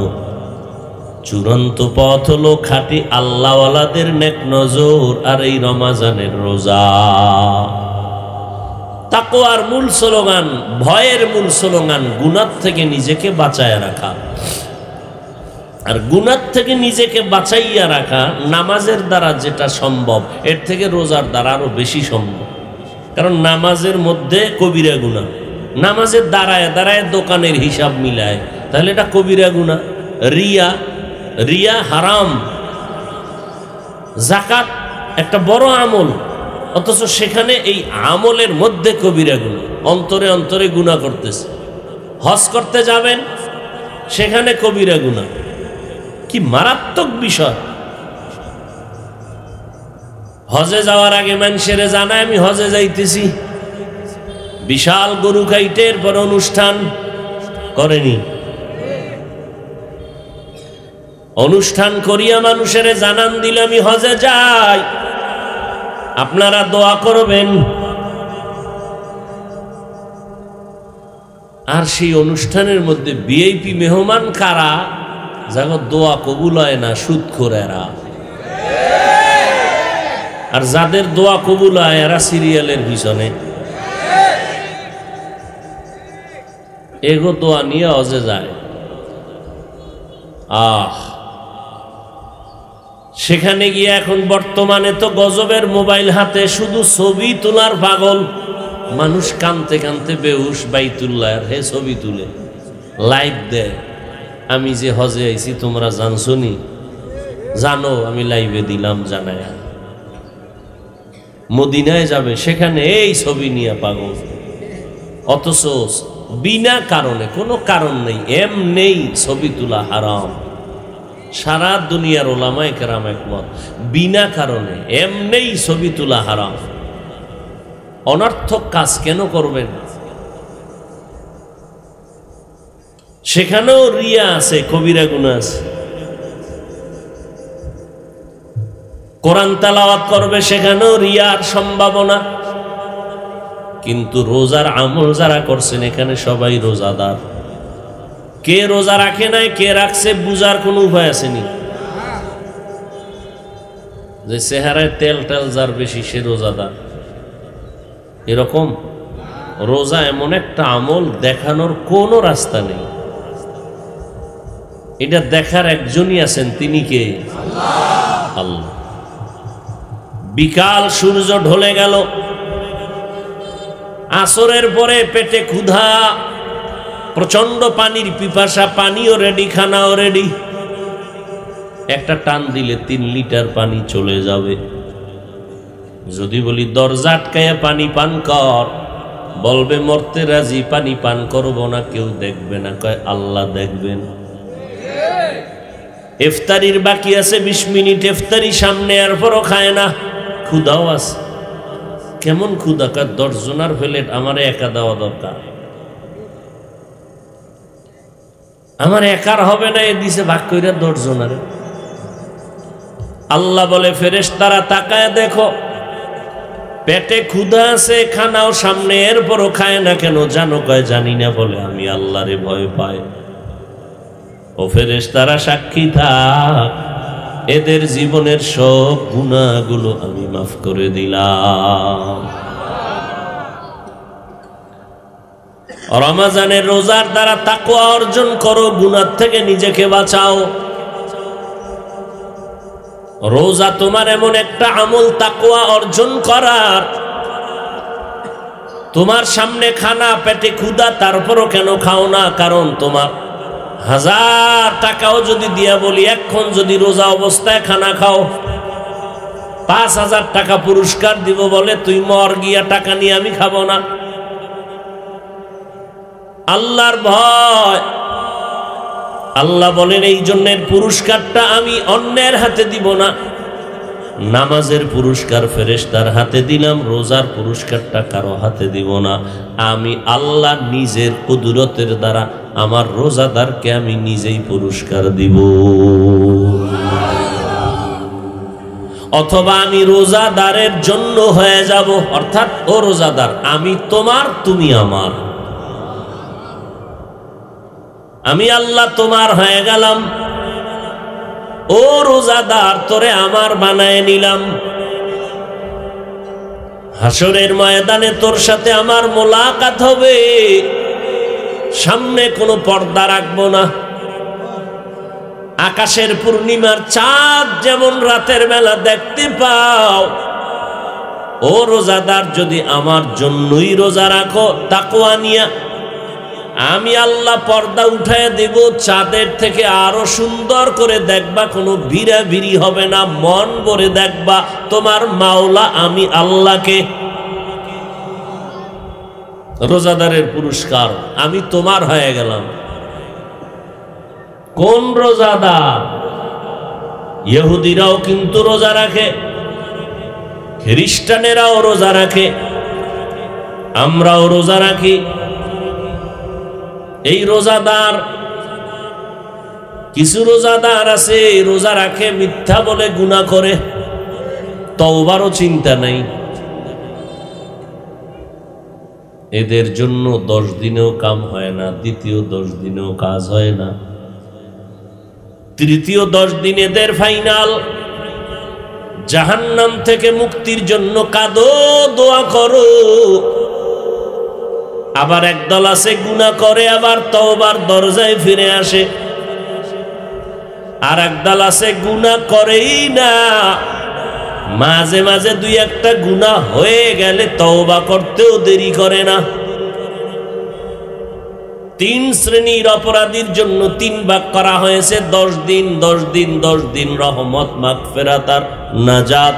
চূড়ান্ত পথ হলো খাঁটি আল্লাহওয়ালাদের নেক নজর আর এই রমজানের রোজা। তাকওয়ার মূল স্লোগান, ভয়ের মূল স্লোগান গুনাহ থেকে নিজেকে বাঁচায় রাখা। আর গুনাহ থেকে নিজেকে বাঁচাইয়া রাখা নামাজের দ্বারা যেটা সম্ভব, এর থেকে রোজার দ্বারা আরো বেশি সম্ভব। কারণ নামাজের মধ্যে কবিরা গুনাহ, নামাজের দাঁড়ায় দাঁড়ায় দোকানের হিসাব মিলায়, তাহলে এটা কবিরা গুনাহ। রিয়া, রিয়া হারাম। যাকাত একটা বড় আমল, অথচ সেখানে এই আমলের মধ্যে কবিরা গুনাহ, অন্তরে অন্তরে গুনাহ করতেছে। হজ করতে যাবেন, সেখানে কবিরা গুনাহ। কি মারাত্মক বিষয়! হজে যাওয়ার আগে মানুষের জানায় আমি হজে যাইতেছি, বিশাল গরু কাইটের পর অনুষ্ঠান করেনি। অনুষ্ঠান করিয়া মানুষের জানান দিল আমি হজে যাই, আপনারা দোয়া করবেন। আর সেই অনুষ্ঠানের মধ্যে ভিআইপি মেহমান কারা, যাগো দোয়া কবুল হয় না, সুদখোরেরা। আর যাদের দোয়া কবুল হয় এরা সিরিয়ালের পিছনে, এগো দোয়া নিয়ে হজে যায়। সেখানে গিয়ে এখন বর্তমানে তো গজবের মোবাইল হাতে, শুধু ছবি তোলার পাগল। মানুষ কানতে কানতে বেহুশ, বাইতুল্লাহর হে ছবি তুলে লাইভ দেয়। আমি যে হজে আইছি তোমরা জানছো নি? জানো, আমি লাইভে দিলাম জানায়। মদিনায় যাবে, সেখানে এই ছবি নিয়ে পাগল। অথচ বিনা কারণে, কোনো কারণ নেই, এমনেই ছবি তোলা হারাম। সারা দুনিয়ার ওলামায়ে কেরাম একমত, বিনা কারণে এমনেই ছবি তোলা হারাম। অনর্থক কাজ কেন করবেন? সেখানেও রিয়া আছে, কবিরা গুনাহ আছে। কোরআন তেলাওয়াত করবে, সেখানেও রিয়ার সম্ভাবনা। কিন্তু রোজার আমল যারা করছেন, এখানে সবাই রোজাদার। কে রোজা রাখে নাই, কে রাখছে, বুঝার কোনো উপায় আসেনি। যে চেহারায় তেল টেল যার বেশি, সে রোজাদার, এরকম? রোজা এমন একটা আমল, দেখানোর কোনো রাস্তা নেই। এটা দেখার একজনই আছেন, তিনি কে? আল্লাহ। বিকাল সূর্য ঢলে গেল, আসরের পরে পেটে ক্ষুধা, প্রচন্ড পানির পিপাসা, পানিও রেডি, খানাও রেডি। একটা টান দিলে 3 লিটার পানি চলে যাবে। যদি বলি দরজা আটকায়া পানি পান কর, বলবে মরতে রাজি, পানি পান করবো না, কেউ দেখবে না। কয় আল্লাহ দেখবেন। ইফতারির বাকি আছে 20 মিনিট, ইফতারি সামনে, এরপরও খায় না, ক্ষুধাও আছে। কেমন ক্ষুধা? কয় 10 জনের প্লেট আমারে একা দেওয়া দরকার, আমার একার হবে না, এ দিছে ভাগ কইরা 10 জনের। আল্লাহ বলে ফেরেশতারা তাকায় দেখো, পেটে ক্ষুধা আছে, খানাও সামনে, এরপরও খায় না কেন জানো? কয় জানি না। বলে আমি আল্লাহরে ভয় পাই। ও ফেরেশতারা সাক্ষী থাক, এদের জীবনের সব গুনাহগুলো আমি মাফ করে দিলাম। রমজানের রোজার দ্বারা তাকওয়া অর্জন করো, গুনাহ থেকে নিজেকে বাঁচাও। রোজা তোমার এমন একটা আমল তাকওয়া অর্জন করার, তোমার সামনে খানা, পেটে ক্ষুধা, তারপরও কেন খাও না? কারণ তোমার 1000 টাকাও যদি দিয়া বলি এখন যদি রোজা অবস্থায় খানা খাও 5000 টাকা পুরস্কার দিব, বলে তুই মর গিয়া, টাকা নিয়ে আমি খাবো না। আল্লাহর ভয়, আল্লাহ বলেন এই জন্যের পুরস্কারটা আমি অন্যের হাতে দিব না। নামাজের পুরস্কার ফেরেশতার হাতে দিলাম, রোজার পুরস্কারটা কারো হাতে দিব না। আমি আল্লাহ নিজের কুদরতের দ্বারা আমার রোজাদারকে আমি নিজেই পুরস্কার দিব। অথবা আমি রোজাদারের জন্য হয়ে যাব, অর্থাৎ ও রোজাদার আমি তোমার, তুমি আমার, আমি আল্লাহ তোমার হয়ে গেলাম। ও রোজাদার তোরে আমার বানায় নিলাম। হাসরের ময়দানে তোর সাথে আমার মোলাকাত হবে, সামনে কোনো পর্দা রাখবো না। আকাশের পূর্ণিমার চাঁদ যেমন রাতের বেলা দেখতে পাও, ও রোজাদার যদি আমার জন্যই রোজা রাখো তাকওয়া নিয়া, আমি আল্লাহ পর্দা উঠায় দেব, চাঁদের থেকে আরো সুন্দর করে দেখবা, কোনো ভিড়াভিড়ি হবে না, মন ভরে দেখবা তোমার মাওলা আমি আল্লাহকে। রোজাদারের পুরস্কার, আমি তোমার হয়ে গেলাম। কোন রোজাদার? ইহুদিরাও কিন্তু রোজা রাখে, খ্রিস্টানেরাও রোজা রাখে, আমরাও রোজা রাখি। এই রোজাদার, কিছু রোজাদার আছে রোজা রাখে মিথ্যা বলে গুনাহ করে, তওবারও চিন্তা নাই। এদের জন্য 10 দিনেও কাম হয় না, দ্বিতীয় 10 দিনেও কাজ হয় না, তৃতীয় 10 দিন এদের ফাইনাল। জাহান্নাম থেকে মুক্তির জন্য কাঁদো, দোয়া করো। আবার একদল আছে গুনাহ করে আবার তওবার দরজায় ফিরে আসে, আর একদল আছে গুনাহ করেই না, মাঝে মাঝে 2-1টা গুনাহ হয়ে গেলে তওবা করতেও দেরি করে না। 3 শ্রেণীর অপরাধীর জন্য 3 ভাগ করা হয়েছে, 10 দিন 10 দিন 10 দিন, রহমত, মাগফিরাত আর নাজাত।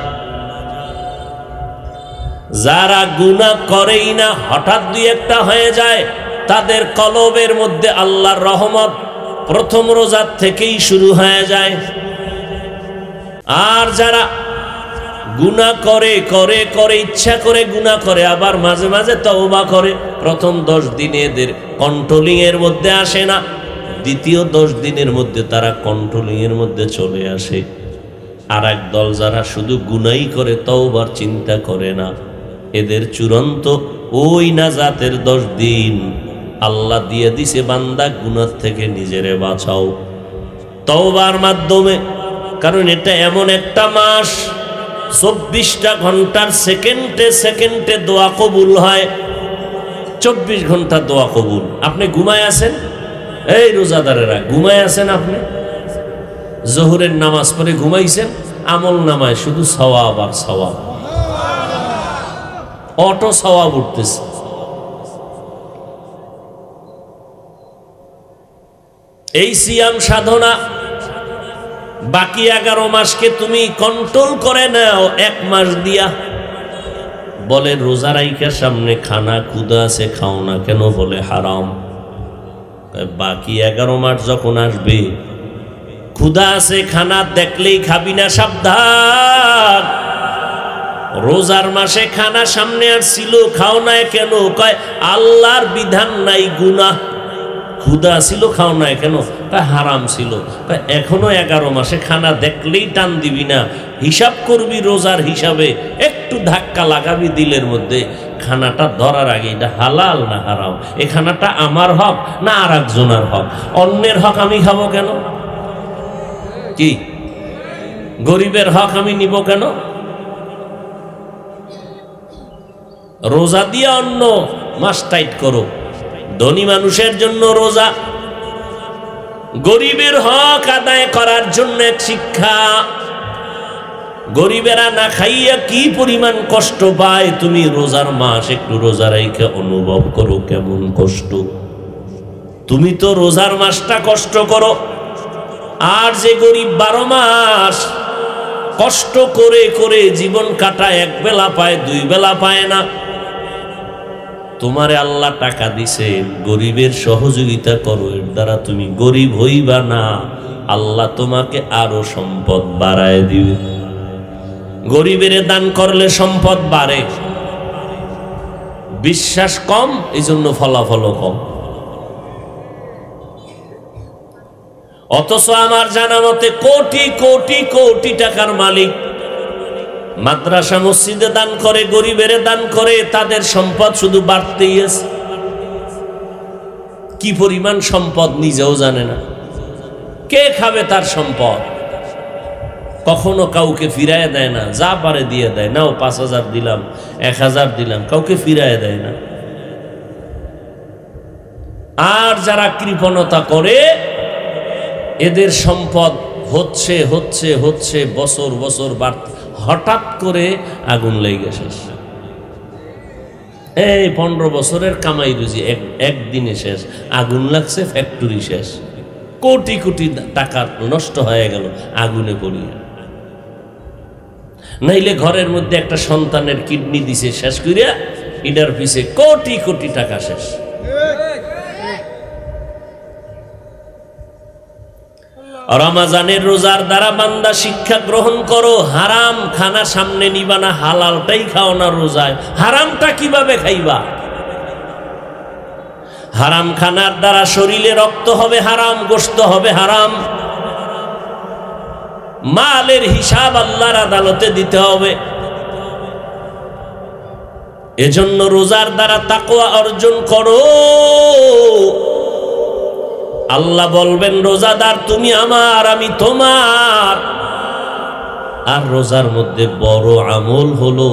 যারা গুনাহ করেই না, হঠাৎ 2-1টা হয়ে যায়, তাদের কলবের মধ্যে আল্লাহর রহমত প্রথম রোজার থেকেই শুরু হয়ে যায়। আর যারা গুনাহ করে করে করে, ইচ্ছা করে গুনাহ করে, আবার মাঝে মাঝে তওবা করে, প্রথম 10 দিনে এদের কন্ট্রোলিং এর মধ্যে আসে না, দ্বিতীয় 10 দিনের মধ্যে তারা কন্ট্রোলিং এর মধ্যে চলে আসে। আর এক দল যারা শুধু গুনাহই করে, তওবার চিন্তা করে না, এদের চূড়ান্ত ওই নাজাতের 10 দিন আল্লাহ দিয়ে দিছে, বান্দা গুনাহ থেকে নিজেরে বাঁচাও তওবার মাধ্যমে। কারণ এটা এমন একটা মাস, 24টা ঘন্টার সেকেন্ডে সেকেন্ডে দোয়া কবুল হয়। 24 ঘন্টা দোয়া কবুল। আপনি ঘুমায় আছেন, এই রোজাদারেরা ঘুমায় আছেন, আপনি জোহরের নামাজ পড়ে ঘুমাইছেন, আমল নামায় শুধু সওয়াব আর সওয়াব, অটো সওয়াব উঠতেছে। এই সিয়াম সাধনা বাকি 11 মাসকে তুমি কন্ট্রোল করে নাও 1 মাস দিয়া। বলে রোজা রাইখার সামনে খানা ক্ষুধা আছে, খাও না কেন? বলে হারাম। বাকি 11 মাস যখন আসবে, ক্ষুধা আছে, খানা দেখলেই খাবি না, সাবধান। রোজার মাসে খানা সামনে আসছিল, খাও না কেন? কয় আল্লাহর বিধান নাই, গুনাহ। ক্ষুধা ছিল, খাও না কেন? হারাম ছিল। এখনো 11 মাসে খানা দেখলেই টান দিবি না, হিসাব করবি রোজার হিসাবে, একটু ধাক্কা লাগাবি দিলের মধ্যে, খানাটা ধরার আগে এটা হালাল না হারাম, এ খানাটা আমার হক না আর একজনের হক, অন্যের হক আমি খাবো কেন? কি গরিবের হক আমি নিব কেন? রোজা দিয়ে অন্য মাস টাইট করো, ধনী মানুষের জন্য রোজা, গরিবের হক আদায় করার জন্য এক শিক্ষা। গরিবেরা না খাইয়া কি পরিমাণ কষ্ট পায়, তুমি রোজার মাস একটু রোজা রাইখা অনুভব করো কেমন কষ্ট। তুমি তো রোজার মাসটা কষ্ট করো, আর যে গরিব 12 মাস কষ্ট করে করে জীবন কাটায়, এক বেলা পায়, 2 বেলা পায় না। তোমারে আল্লাহ টাকা দিছে, গরিবের সহযোগিতা করো, এর দ্বারা তুমি গরিব হইবা না, আল্লাহ তোমাকে আরো সম্পদ বাড়ায় দিবে। গরিবের দান করলে সম্পদ বাড়ে, বিশ্বাস কম, এই জন্য ফলাফল কম। অথচ আমার জানা মতে কোটি কোটি কোটি টাকার মালিক মাদ্রাসা মসজিদে দান করে, গরিবের দান করে, তাদের সম্পদ শুধু বাড়তেই আছে। কি পরিমাণ সম্পদ নিজেও জানে না। কে খাবে তার সম্পদ? কখনো কাউকে ফিরায় দেয় না, যা পারে দিয়ে দেয়। নাও 5000 দিলাম, 1000 দিলাম, কাউকে ফিরায় দেয় না। আর যারা কৃপণতা করে, এদের সম্পদ হচ্ছে হচ্ছে হচ্ছে বছর বছর বাড়তে, হঠাৎ করে আগুন লেগে শেষ। এই 15 বছরের কামাই রুজি একদিনে শেষ, আগুন লাগছে, ফ্যাক্টরি শেষ, কোটি কোটি টাকা নষ্ট হয়ে গেল আগুনে পড়িয়ে। নাইলে ঘরের মধ্যে একটা সন্তানের কিডনি দিছে শেষ করিয়া, এটার পিছে কোটি কোটি টাকা শেষ। রমজানের রোজার দ্বারা বান্দা শিক্ষা গ্রহণ করো, হারাম খানা সামনে নিবা না, হালালটাই খাও না রোজায়। হারামটা কিভাবে খাইবা? হারাম খানার দ্বারা শরীরে রক্ত হবে হারাম, গোশত হবে হারাম, মালের হিসাব আল্লাহর আদালতে দিতে হবে। এজন্য রোজার দ্বারা তাকওয়া অর্জন করো। আল্লাহ বলবেন, রোজাদার তুমি আমার, আমি তোমার। আর রোজার মধ্যে বড় আমল হলো,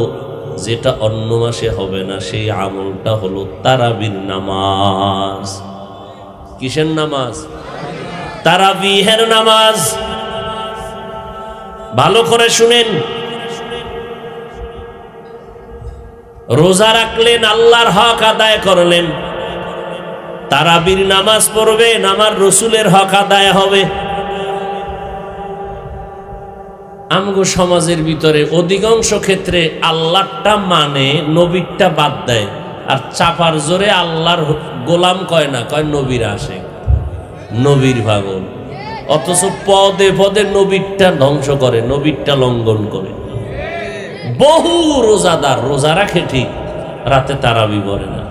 যেটা অন্য মাসে হবে না, সেই আমলটা হলো তারাবির নামাজ। কিসের নামাজ? তারাবিহের নামাজ। ভালো করে শুনেন, রোজা রাখলেন, আল্লাহর হক আদায় করলেন, তারাবির নামাজ পড়বেন, আমার রসুলের হক আদায় হবে। আমগো সমাজের ভিতরে অধিকাংশ ক্ষেত্রে আল্লাহটা মানে, নবীরটা বাদ দেয়, আর চাপার জোরে আল্লাহর গোলাম কয় না, কয় নবীর আসে, নবীর পাগল। অথচ পদে পদে নবীরটা ধ্বংস করে, নবীরটা লঙ্ঘন করে। বহু রোজাদার রোজা রাখে ঠিক, রাতে তারাবি পড়ে না,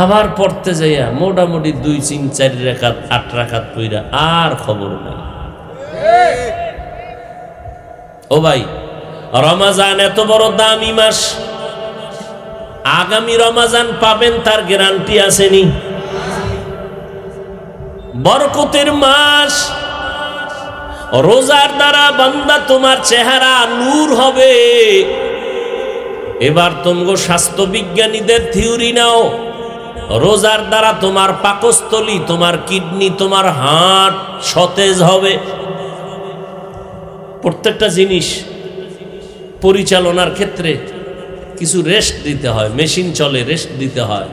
আবার পড়তে যাইয়া মোটামুটি 2, 3, 4 রাকাত 8 রাকাত পইরা আর খবর নাই। ও ভাই, রমজান এত বড় দামি মাস, আগামী রমজান পাবেন তার গ্যারান্টি আসেনি। বরকতের মাস, রোজার দ্বারা বান্দা তোমার চেহারা নূর হবে। এবার তোমগো স্বাস্থ্য বিজ্ঞানীদের থিওরি নাও, রোজার দ্বারা তোমার পাকস্থলী, তোমার কিডনি, তোমার হার্ট সতেজ হবে। প্রত্যেকটা জিনিস পরিচালনার ক্ষেত্রে কিছু রেস্ট দিতে হয়, মেশিন চলে, রেস্ট দিতে হয়।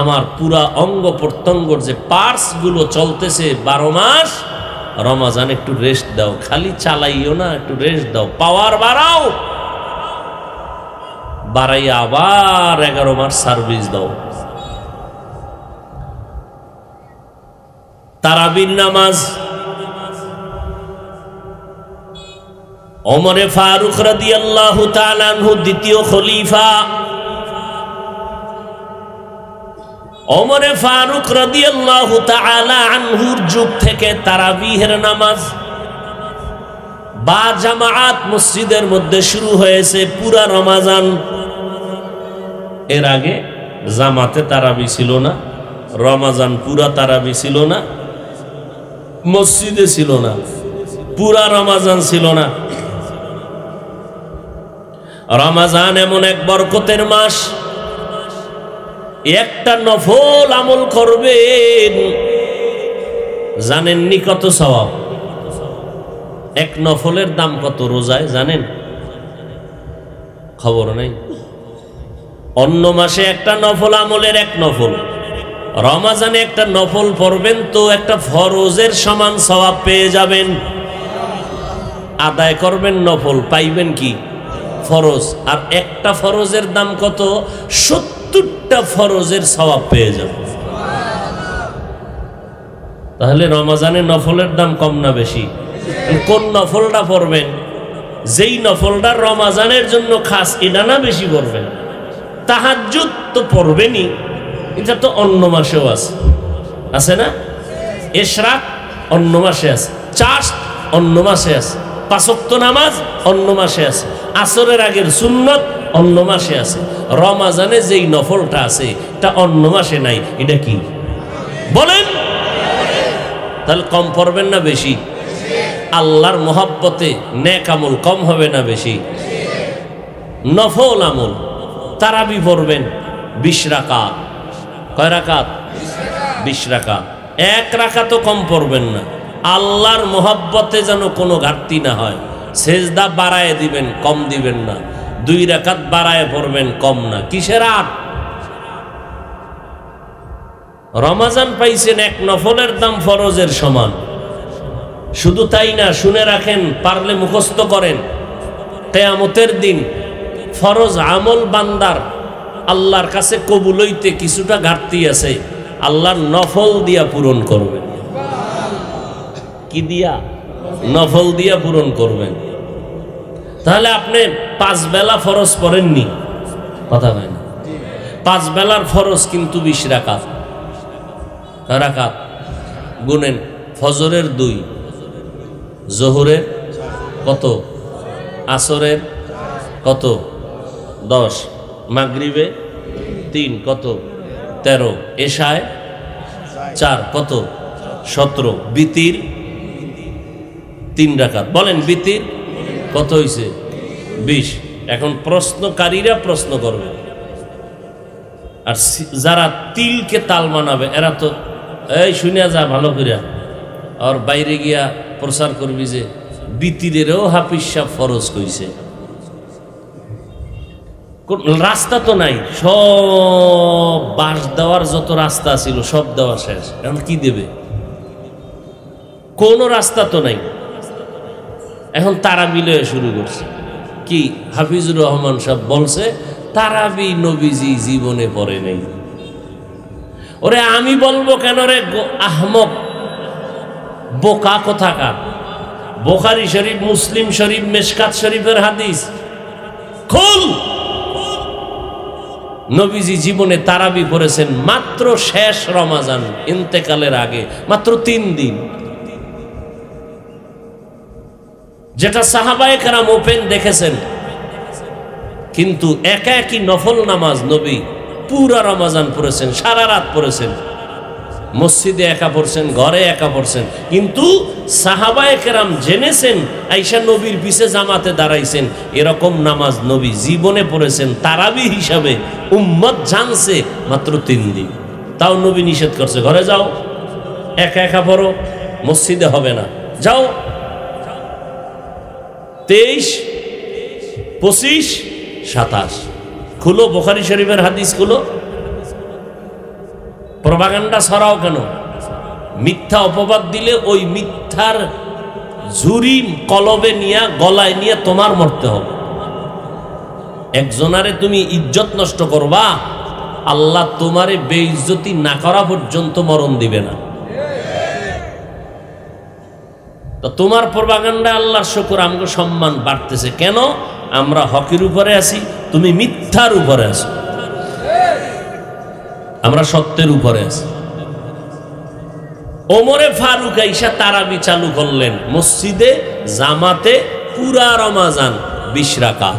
আমার পুরা অঙ্গ প্রত্যঙ্গর যে পার্টস গুলো চলতেছে 12 মাস, রমজান একটু রেস্ট দাও, খালি চালাইও না, একটু রেস্ট দাও, পাওয়ার বাড়াও, বাড়াইয়া আবার 11 মাস সার্ভিস দাও। তারাবির নামাজ, ওমরে ফারুক রাদিয়াল্লাহু তাআলা আনহু দ্বিতীয় খলিফা, ওমরে ফারুক রাদিয়াল্লাহু তাআলা আনহুর যুগ থেকে তারাবিহের নামাজ বা জামাআত মসজিদের মধ্যে শুরু হয়েছে পুরা রমজান। এর আগে জামাতে তারাবি ছিল না, রমজান পুরা তারাবি ছিল না, মসজিদে ছিল না, পুরা রমজান ছিল না। রমজান এমন এক বরকতের মাস, একটা নফল আমল করবেন, জানেননি কত সওয়াব? এক নফলের দাম কত রোজায় জানেন? খবর নেই। অন্য মাসে একটা নফল আমলের এক নফল, রমাজানে একটা নফল পড়বেন তো একটা ফরজের সমান সওয়াব পেয়ে যাবেন। আদায় করবেন নফল, পাইবেন কি? ফরজ। আর একটা ফরজের দাম কত? 70টা ফরজের সওয়াব পেয়ে যাবেন। তাহলে রমাজানে নফলের দাম কম না বেশি? কোন নফলটা পড়বেন? যেই নফলটা রমাজানের জন্য খাস, এটা না বেশি পড়বেন? তাহাজ্জুদ তো পড়বেনই, এটা তো অন্য মাসেও আছে, আছে না? ইশরাক অন্য মাসে আছে, চাষ অন্য মাসে আছে, 5 ওয়াক্ত নামাজ অন্য মাসে আছে, আসরের আগের সুন্নত অন্য মাসে আছে। রমাজানে যেই নফলটা আছে এটা অন্য মাসে নাই, এটা কি বলেন? তাহলে কম পড়বেন না বেশি? আল্লাহর মহব্বতে নেক আমল কম হবে না বেশি? নফল আমল তারাবি পড়বেন 20 রাকাত। কয় রাকাত? 20 রাকাত। 1 রাকাতও কম পড়বেন না, আল্লাহর মহব্বতে যেন কোনো ঘাটতি না হয়। সেজদা বাড়ায় দিবেন, কম দিবেন না। 2 রাকাত বাড়ায় পড়বেন, কম না। কিসের আট? রমাজান পাইছেন, এক নফলের দাম ফরজের সমান। শুধু তাই না, শুনে রাখেন, পারলে মুখস্থ করেন। কিয়ামতের দিন ফরজ আমল বান্দার আল্লাহর কাছে কবুল হইতে কিছুটা ঘাটতি আছে, আল্লাহর নফল দিয়া পূরণ করবেন। কি দিয়া? নফল দিয়া পূরণ করবেন। তাহলে আপনি 5 বেলা ফরজ পড়েননি, কথা হয় না? 5 বেলার ফরজ কিন্তু 20 রাকাত। রাকাত গুনেন। ফজরের 2, জোহরের কত, আসরের কত, 10, মাগরিবে 3 কত, 13, এশায় 4 কত, 17, বিতির 3 রাকাত। বলেন বিতির কত হইছে? 20। এখন প্রশ্নকারীরা প্রশ্ন করবে, আর যারা তিলকে তাল মানাবে এরা তো এই শুনিয়া যা ভালো করিয়া, আর বাইরে গিয়া প্রচার করবি যে বিতিরেরও হাফিজ সাহেব ফরজ কইছে। রাস্তা তো নাই, সব বাঁশ দেওয়ার যত রাস্তা ছিল সব দেওয়া শেষ, এখন কি দেবে? কোনো রাস্তা তো নাই। এখন তারাবি লয়ে শুরু করছে। কি হাফিজুর রহমান সাহেব বলছে তারাবি নবীজি জীবনে পড়ে নেই। ওরে আমি বলবো কেন রে আহমক, বোকা কোথাকার? বুখারী শরীফ, মুসলিম শরীফ, মিশকাত শরীফের হাদিস খুল। নবীজি জীবনে তারাবি পড়েছেন মাত্র শেষ রমাজান ইন্তেকালের আগে, মাত্র 3 দিন, যেটা সাহাবায়ে কেরাম ওপেন দেখেছেন। কিন্তু একা একই নফল নামাজ নবী পুরা রমাজান পড়েছেন, সারা রাত পড়েছেন, মসজিদে একা পড়ছেন, ঘরে একা পড়ছেন। কিন্তু সাহাবায়ে কেরাম জেনেছেন, আয়েশা নবীর পিছে জামাতে দাঁড়াইছেন, এরকম নামাজ নবী জীবনে পড়েছেন তারাবি হিসাবে। উম্মত জানছে মাত্র 3 দিন, তাও নবী নিষেধ করছে, ঘরে যাও, একা একা পড়ো, মসজিদে হবে না, যাও। 23, 25, 27 খুলো বুখারী শরীফের হাদিস খুলো। প্রপাগান্ডা ছড়াও কেন? মিথ্যা অপবাদ দিলে ওই মিথ্যার ঝুরি কলবে নিয়ে গলায় নিয়ে তোমার মরতে হবে। একজনারে তুমি ইজ্জত নষ্ট করবা, আল্লাহ তোমারে বেইজ্জতি না করা পর্যন্ত মরণ দিবে না। তো তোমার প্রপাগান্ডা, আল্লাহর শুকর আমগো সম্মান বাড়তেছে কেন? আমরা হকের উপরে আছি, তুমি মিথ্যার উপরে আছো, আমরা সত্যের উপরে আছি। ওমরে ফারুক আইসা তারাবি চালু করলেন মসজিদে জামাতে, পুরা রমাজান 20 রাকাত।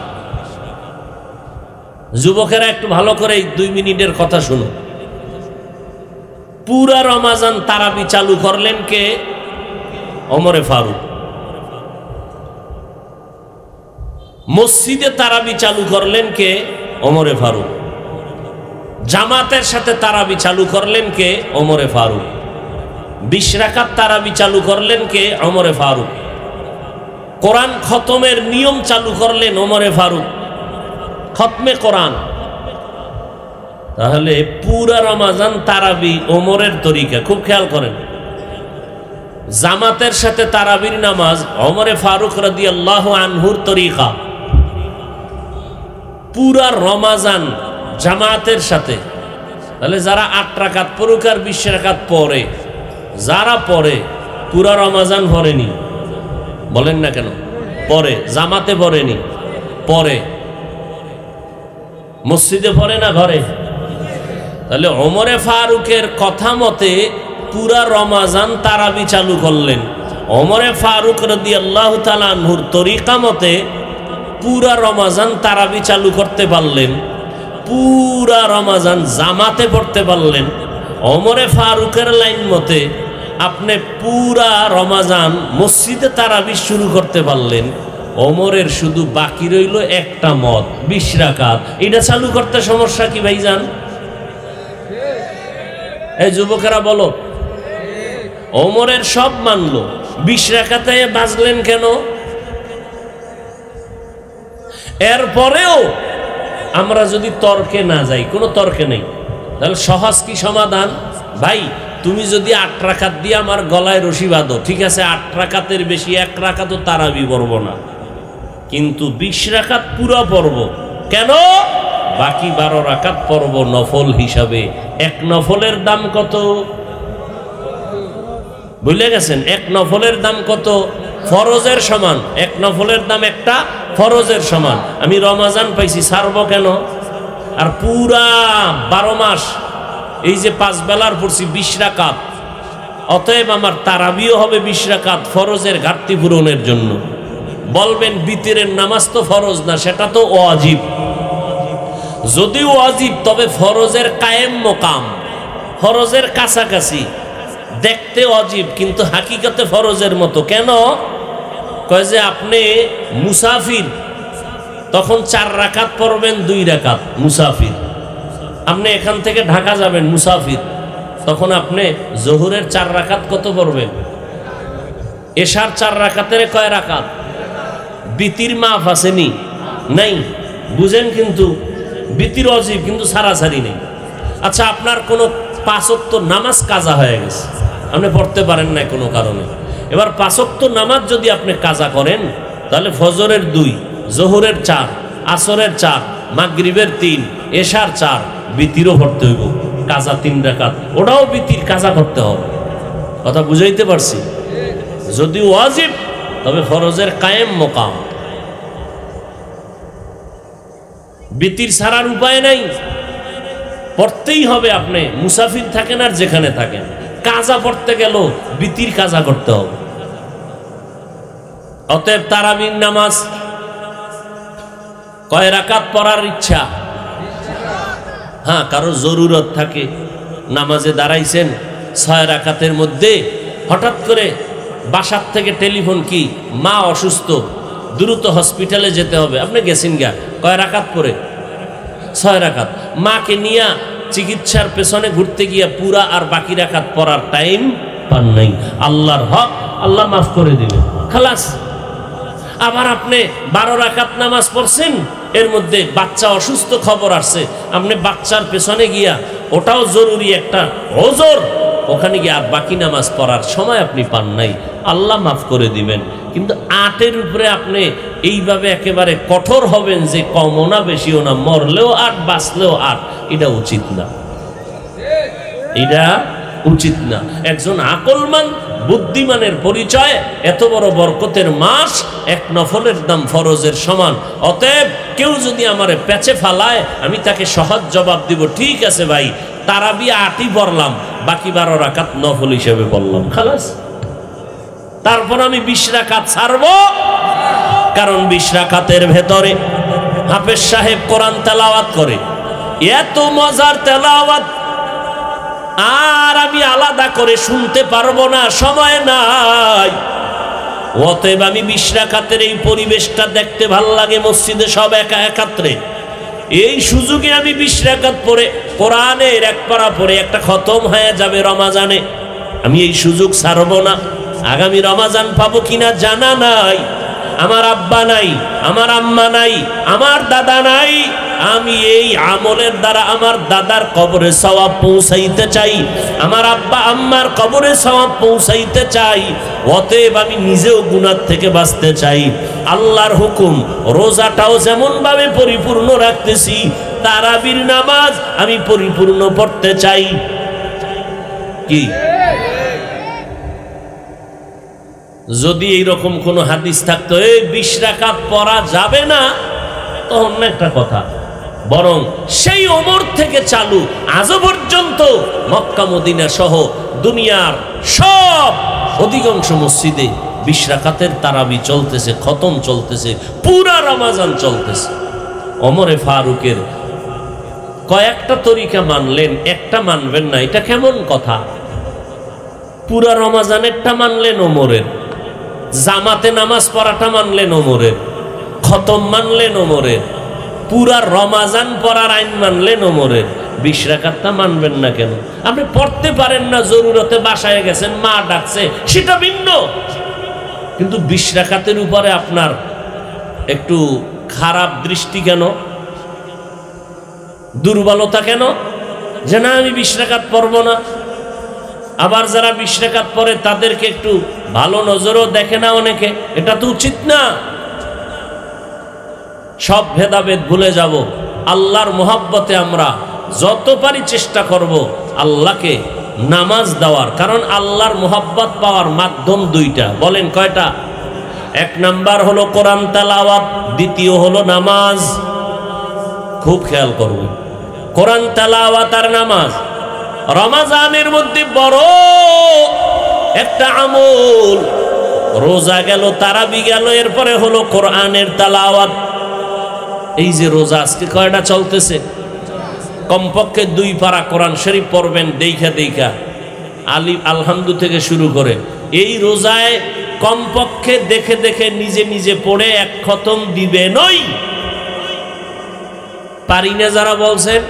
যুবকেরা একটু ভালো করে 2 মিনিটের কথা শুনো। পুরা রমাজান তারাবি চালু করলেন কে? ওমরে ফারুক। মসজিদে তারাবি চালু করলেন কে? ওমরে ফারুক। জামাতের সাথে তারাবি চালু করলেন কে? ওমরে ফারুক। 20 রাকাত তারাবি চালু করলেন কে? ওমরে ফারুক। কোরআন খতমের নিয়ম চালু করলেন ওমরে ফারুক, খতমে কোরআন। তাহলে পুরা রমাজান তারাবি ওমরের তরিকা। খুব খেয়াল করেন, জামাতের সাথে তারাবির নামাজ ওমরে ফারুক রাদিয়াল্লাহু আনহুর তরিকা। পুরা রমাজান জামাতের সাথে। তাহলে যারা 8 রাকাত পড়ুক আর 20 রাকাত পড়ে, যারা পড়ে পুরা রমাজান পড়েনি। বলেন না কেন? পড়ে। জামাতে পড়েনি, পড়ে। মসজিদে পড়ে না ঘরে? তাহলে ওমরে ফারুকের কথা মতে পুরা রমাজান তারাবি চালু করলেন। ওমরে ফারুক রাদিয়াল্লাহু তাআলা আনহুর তরিকা মতে পুরা রমাজান তারাবি চালু করতে পারলেন, পুরা রমাজান জামাতে পড়তে পারলেন। ওমরে ফারুকের লাইন মতে আপনি পুরা রমাজান মসজিদে তারাবি শুরু করতে পারলেন। ওমরের শুধু বাকি রইল একটা মত, 20 রাকাত। এটা চালু করতে সমস্যা কি ভাইজান? এই যুবকেরা বলো, ওমরের সব মানলো, 20 রাকাতে বাজলেন কেন? এরপরেও আমরা যদি তর্কে না যাই, কোনো তর্কে নেই, তাহলে সহজ কি সমাধান? ভাই তুমি যদি 8 রাকাত দিয়ে আমার গলায় রশি বাঁধো, ঠিক আছে, 8 রাকাতের বেশি 1 রাকাতও তারাবি পড়ব না, কিন্তু 20 রাকাত পুরো পড়ব। কেন? বাকি 12 রাকাত পড়ব নফল হিসাবে। এক নফলের দাম কত ভুলে গেছেন? এক নফলের দাম কত? ফরজের সমান। এক নফলের দাম একটা ফরজের সমান। আমি রমাজান পাইছি, ছাড়ব কেন? আর পুরা 12 মাস এই যে 5 বেলার পড়ছি 20 রাকাত, অতএব আমার তারাবিও হবে 20 রাকাত ফরজের ঘাটতি পূরণের জন্য। বলবেন বিতিরের নামাজ তো ফরজ না, সেটা তো ওয়াজিব। যদিও ওয়াজিব, তবে ফরজের কায়েম মোকাম, ফরজের কাছাকাছি, দেখতে ওয়াজিব কিন্তু হাকিকতে ফরজের মতো। কেন? কয় যে আপনি মুসাফির, তখন 4 রাকাত পড়বেন 2 রাকাত। মুসাফির, আপনি এখান থেকে ঢাকা যাবেন মুসাফির, তখন আপনি জোহরের 4 রাকাত কত পড়বেন? এশার 4 রাকাতের কয় রাকাত? বিতির মাফ আসেনি? নাই। বুঝেন, কিন্তু বিতির ওয়াজিব কিন্তু সারাসারি নেই। আচ্ছা, আপনার কোনো 5 ওয়াক্ত নামাজ কাজা হয়ে গেছে, আপনি পড়তে পারেন না কোনো কারণে। এবার 5 ওয়াক্ত নামাজ যদি আপনি কাজা করেন, তাহলে ফজরের 2, জোহরের 4, আসরের 4, মাগরিবের 3, এশার 4, বিতিরও পড়তে হইব কাজা 3 রাকাত। ওটাও বিতির কাজা করতে হবে। কথা বুঝাইতে পারছি? যদি ওয়াজিব, তবে ফরজের কায়েম মোকাম। বিতির ছাড়ার উপায় নাই, পড়তেই হবে। আপনি মুসাফির থাকেন আর যেখানে থাকেন, কাজা পড়তে গেল বিতির কাজা করতে হবে। অতএব তারাবির নামাজ কয় রাকাত পড়ার ইচ্ছা? হ্যাঁ, কারো জরুরত থাকে, নামাজে দাঁড়াইছেন 6 রাকাতের মধ্যে, হঠাৎ করে বাসার থেকে টেলিফোন, কি মা অসুস্থ, দ্রুত হসপিটালে যেতে হবে, আপনি গেছেন গা, কয় রাকাত পড়ে? 6 রাকাত। মাকে নিয়ে চিকিৎসার পেছনে ঘুরতে গিয়া পুরা আর বাকি রাকাত পড়ার টাইম পান নাই। আল্লাহর হক, আল্লাহ মাফ করে দিবেন, খালাস। আবার আপনি 12 রাকাত নামাজ পড়ছেন, এর মধ্যে বাচ্চা অসুস্থ খবর আসছে, আপনি বাচ্চার পেছনে গিয়া, ওটাও জরুরি একটা ওজর, ওখানে গিয়ে আর বাকি নামাজ পড়ার সময় আপনি পান নাই, আল্লাহ মাফ করে দিবেন। কিন্তু 8-এর উপরে আপনি এইভাবে একেবারে কঠোর হবেন যে কমও না বেশিও না, মরলেও 8 বাঁচলেও 8, এটা উচিত না, এটা উচিত না। একজন আকলমান বুদ্ধিমানের পরিচয় এত বড় বরকতের মাস, এক নফলের দাম ফরজের সমান। অতএব কেউ যদি আমারে প্যাচে ফালায়, আমি তাকে সহজ জবাব দিব, ঠিক আছে ভাই, তারাবি 8ই পড়লাম, বাকি 12 রাকাত নফল হিসেবে পড়লাম, খালাস। তারপর আমি 20 রাকাত ছাড়ব, কারণ 20 রাকাতের ভেতরে হাফেজ সাহেব কোরআন তেলাওয়াত করে, এত মজার তেলাওয়াত আর আমি আলাদা করে শুনতে পারবো না, সময় নাই। অতএব আমি 20 রাকাতের এই পরিবেশটা দেখতে ভাল লাগে, মসজিদে সব একা একাত্রে এই সুযোগে আমি 20 রাকাত পড়ে কোরআনের এক পারা পড়ে একটা খতম হয়ে যাবে রমাজানে, আমি এই সুযোগ ছাড়ব না। আগামী রমাজান পাবো কিনা জানা নাই, আমার আব্বা নাই, আমার আম্মা নাই, আমার দাদা নাই। আমি এই আমলের দ্বারা আমার দাদার কবরে সওয়াব পৌঁছাইতে চাই, আমার আব্বা আম্মার কবরে সওয়াব পৌঁছাইতে চাই। অতএব আমি নিজেও গুনাহ থেকে বাঁচতে চাই। আল্লাহর হুকুম, রোজাটাও যেমন ভাবে পরিপূর্ণ রাখতেছি, তারাবির নামাজ আমি পরিপূর্ণ পড়তে চাই। কি যদি এইরকম কোন হাদিস থাকতো এই 20 রাকাত পড়া যাবে না, তখন একটা কথা, বরং সেই ওমর থেকে চালু আজও পর্যন্ত মক্কা মদিনা সহ দুনিয়ার সব অধিকাংশ মসজিদে 20 রাকাতের তারাবি চলতেছে, খতম চলতেছে, পুরা রমাজান চলতেছে। ওমরে ফারুকের কয়েকটা তরিকা মানলেন, একটা মানবেন না, এটা কেমন কথা? পুরা রমাজানেরটা মানলেন ওমরের, জামাতে নামাজ পড়াটা মানলেন ওমরের, খতম মানলেন ওমরের, পুরা রমাজান পড়ার আইন মানলেন ওমরের, 20 রাকাতটা মানবেন না কেন? আপনি পড়তে পারেন না, জরুরতে বাসায় গেছেন, মা ডাকছে, সেটা ভিন্ন। কিন্তু 20 রাকাতের উপরে আপনার একটু খারাপ দৃষ্টি কেন, দুর্বলতা কেন, যে না আমি 20 রাকাত পড়ব না? আবার যারা 20 রাকাত পড়ে তাদেরকে একটু ভালো নজরও দেখে না অনেকে, এটা তো উচিত না। সব ভেদাভেদ ভুলে যাব, আল্লাহর মোহাব্বতে আমরা যত পারি চেষ্টা করব আল্লাহকে নামাজ দেওয়ার। কারণ আল্লাহর মোহাব্বত পাওয়ার মাধ্যম দুইটা, বলেন কয়টা? এক নাম্বার হলো কোরআন তেলাওয়াত, দ্বিতীয় হলো নামাজ। খুব খেয়াল করবেন, কোরআন তেলাওয়াত আর নামাজ রমাজানের মধ্যে বড় একটা আমল। রোজা গেল, তারাবি গেল, এরপরে হলো কোরআনের তেলাওয়াত। এই যে রোজা আজকে কয়টা চলতেছে, কমপক্ষে 2 পারা কোরআন শরীফ পড়বেন দেখা দেখা, আলিফ আলহামদু থেকে শুরু করে। এই রোজায় কমপক্ষে দেখে দেখে নিজে নিজে পড়ে 1 খতম দিবেনই। পারি না যারা বলছেন,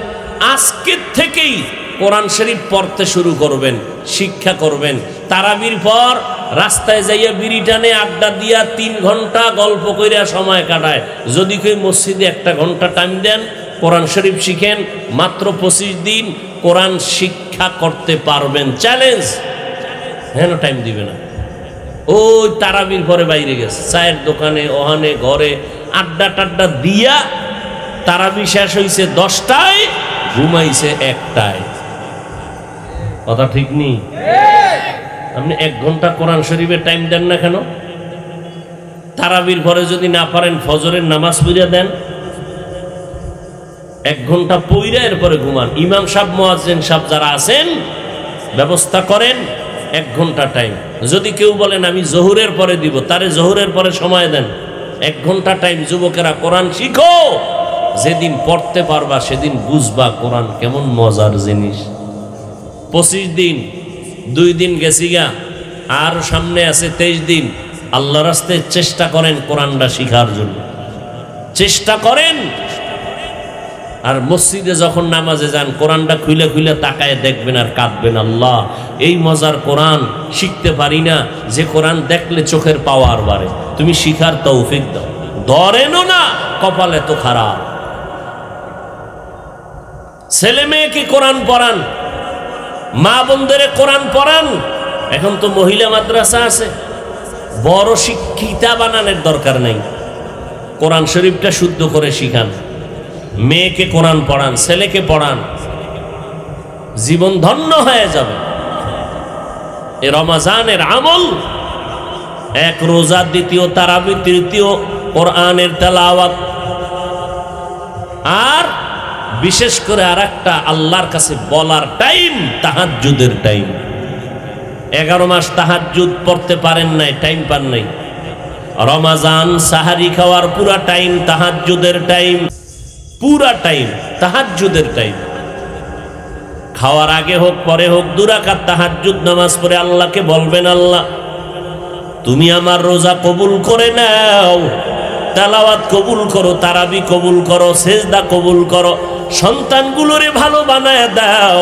আজকের থেকেই কোরআন শরীফ পড়তে শুরু করবেন, শিক্ষা করবেন। তারাবির পর রাস্তায় যাইয়া বিড়ি টানে, আড্ডা দিয়া 3 ঘন্টা গল্প কইরা সময় কাটায়। যদি কেউ মসজিদে 1 ঘন্টা টাইম দেন, কোরআন শরীফ শিখেন, মাত্র 25 দিন কোরআন শিক্ষা করতে পারবেন। চ্যালেঞ্জ, হেন টাইম দিবে না। ওই তারাবির পরে বাইরে গেছে, চায়ের দোকানে, ওহানে, ঘরে আড্ডা টাড্ডা দিয়া তারাবি শেষ হয়েছে 10টায়, ঘুমাইছে 1টায়। কথা ঠিক নেই? আপনি 1 ঘন্টা কোরআন শরীফের টাইম দেন না কেন? তারাবির পরে যদি না পারেন ফজরের নামাজ পড়িয়া দেন, 1 ঘন্টা পড়িয়া এরপরে ঘুমান। ইমাম সাহেব, মুয়াজ্জিন সাহেব যারা আছেন ব্যবস্থা করেন 1 ঘন্টা টাইম। যদি কেউ বলেন আমি জোহরের পরে দিব, তারে জোহরের পরে সময় দেন, 1 ঘন্টা টাইম। যুবকেরা কোরআন শিখো, যেদিন পড়তে পারবা সেদিন বুঝবা কোরআন কেমন মজার জিনিস। 25 দিন, 2 দিন গেছি গা, আর সামনে আছে 23 দিন। আল্লাহর রাস্তায় চেষ্টা করেন কোরআনটা শিখার জন্য, চেষ্টা করেন। আর মসজিদে যখন নামাজে যান, কোরআনটা খুলে খুলে তাকায় দেখবেন আর কাঁদবেন, আল্লাহ এই মজার কোরআন শিখতে পারি না, যে কোরআন দেখলে চোখের পাওয়ার বাড়ে। তুমি শিখার তৌফিক দাও। ধরেনও না, কপালে তো খারাপ। ছেলে মেয়েকে কোরআন পড়ান, মা বোনদের কোরআন পড়ান। এখন তো মহিলা মাদ্রাসা আছে, বড় শিক্ষিতা বানানোর দরকার নেই, কোরআন শরীফটা শুদ্ধ করে শিখান। মেয়েকে কোরআন পড়ান, ছেলেকে পড়ান, জীবন ধন্য হয়ে যাবে। এ রমাজানের আমল, 1 রোজা, 2 তারাবি, 3 কোরআনের তেলাওয়াত। আর বিশেষ করে আরেকটা আল্লাহর কাছে বলার টাইম, তাহাজ্জুদের টাইম। 11 মাস তাহাজ্জুদ পড়তে পারেন নাই, টাইম পান নাই। রমাজান সাহারি খাওয়ার পুরা টাইম তাহাজ্জুদের টাইম, পুরা টাইম তাহাজ্জুদের টাইম। খাওয়ার আগে হোক পরে হোক 2 রাকাত তাহাজ্জুদ নামাজ পড়ে আল্লাহকে বলবেন, আল্লাহ তুমি আমার রোজা কবুল করে নাও, তেলাওয়াত কবুল করো, তারাবি কবুল করো, সেজদা কবুল করো, সন্তানগুলোরে ভালো বানায় দাও,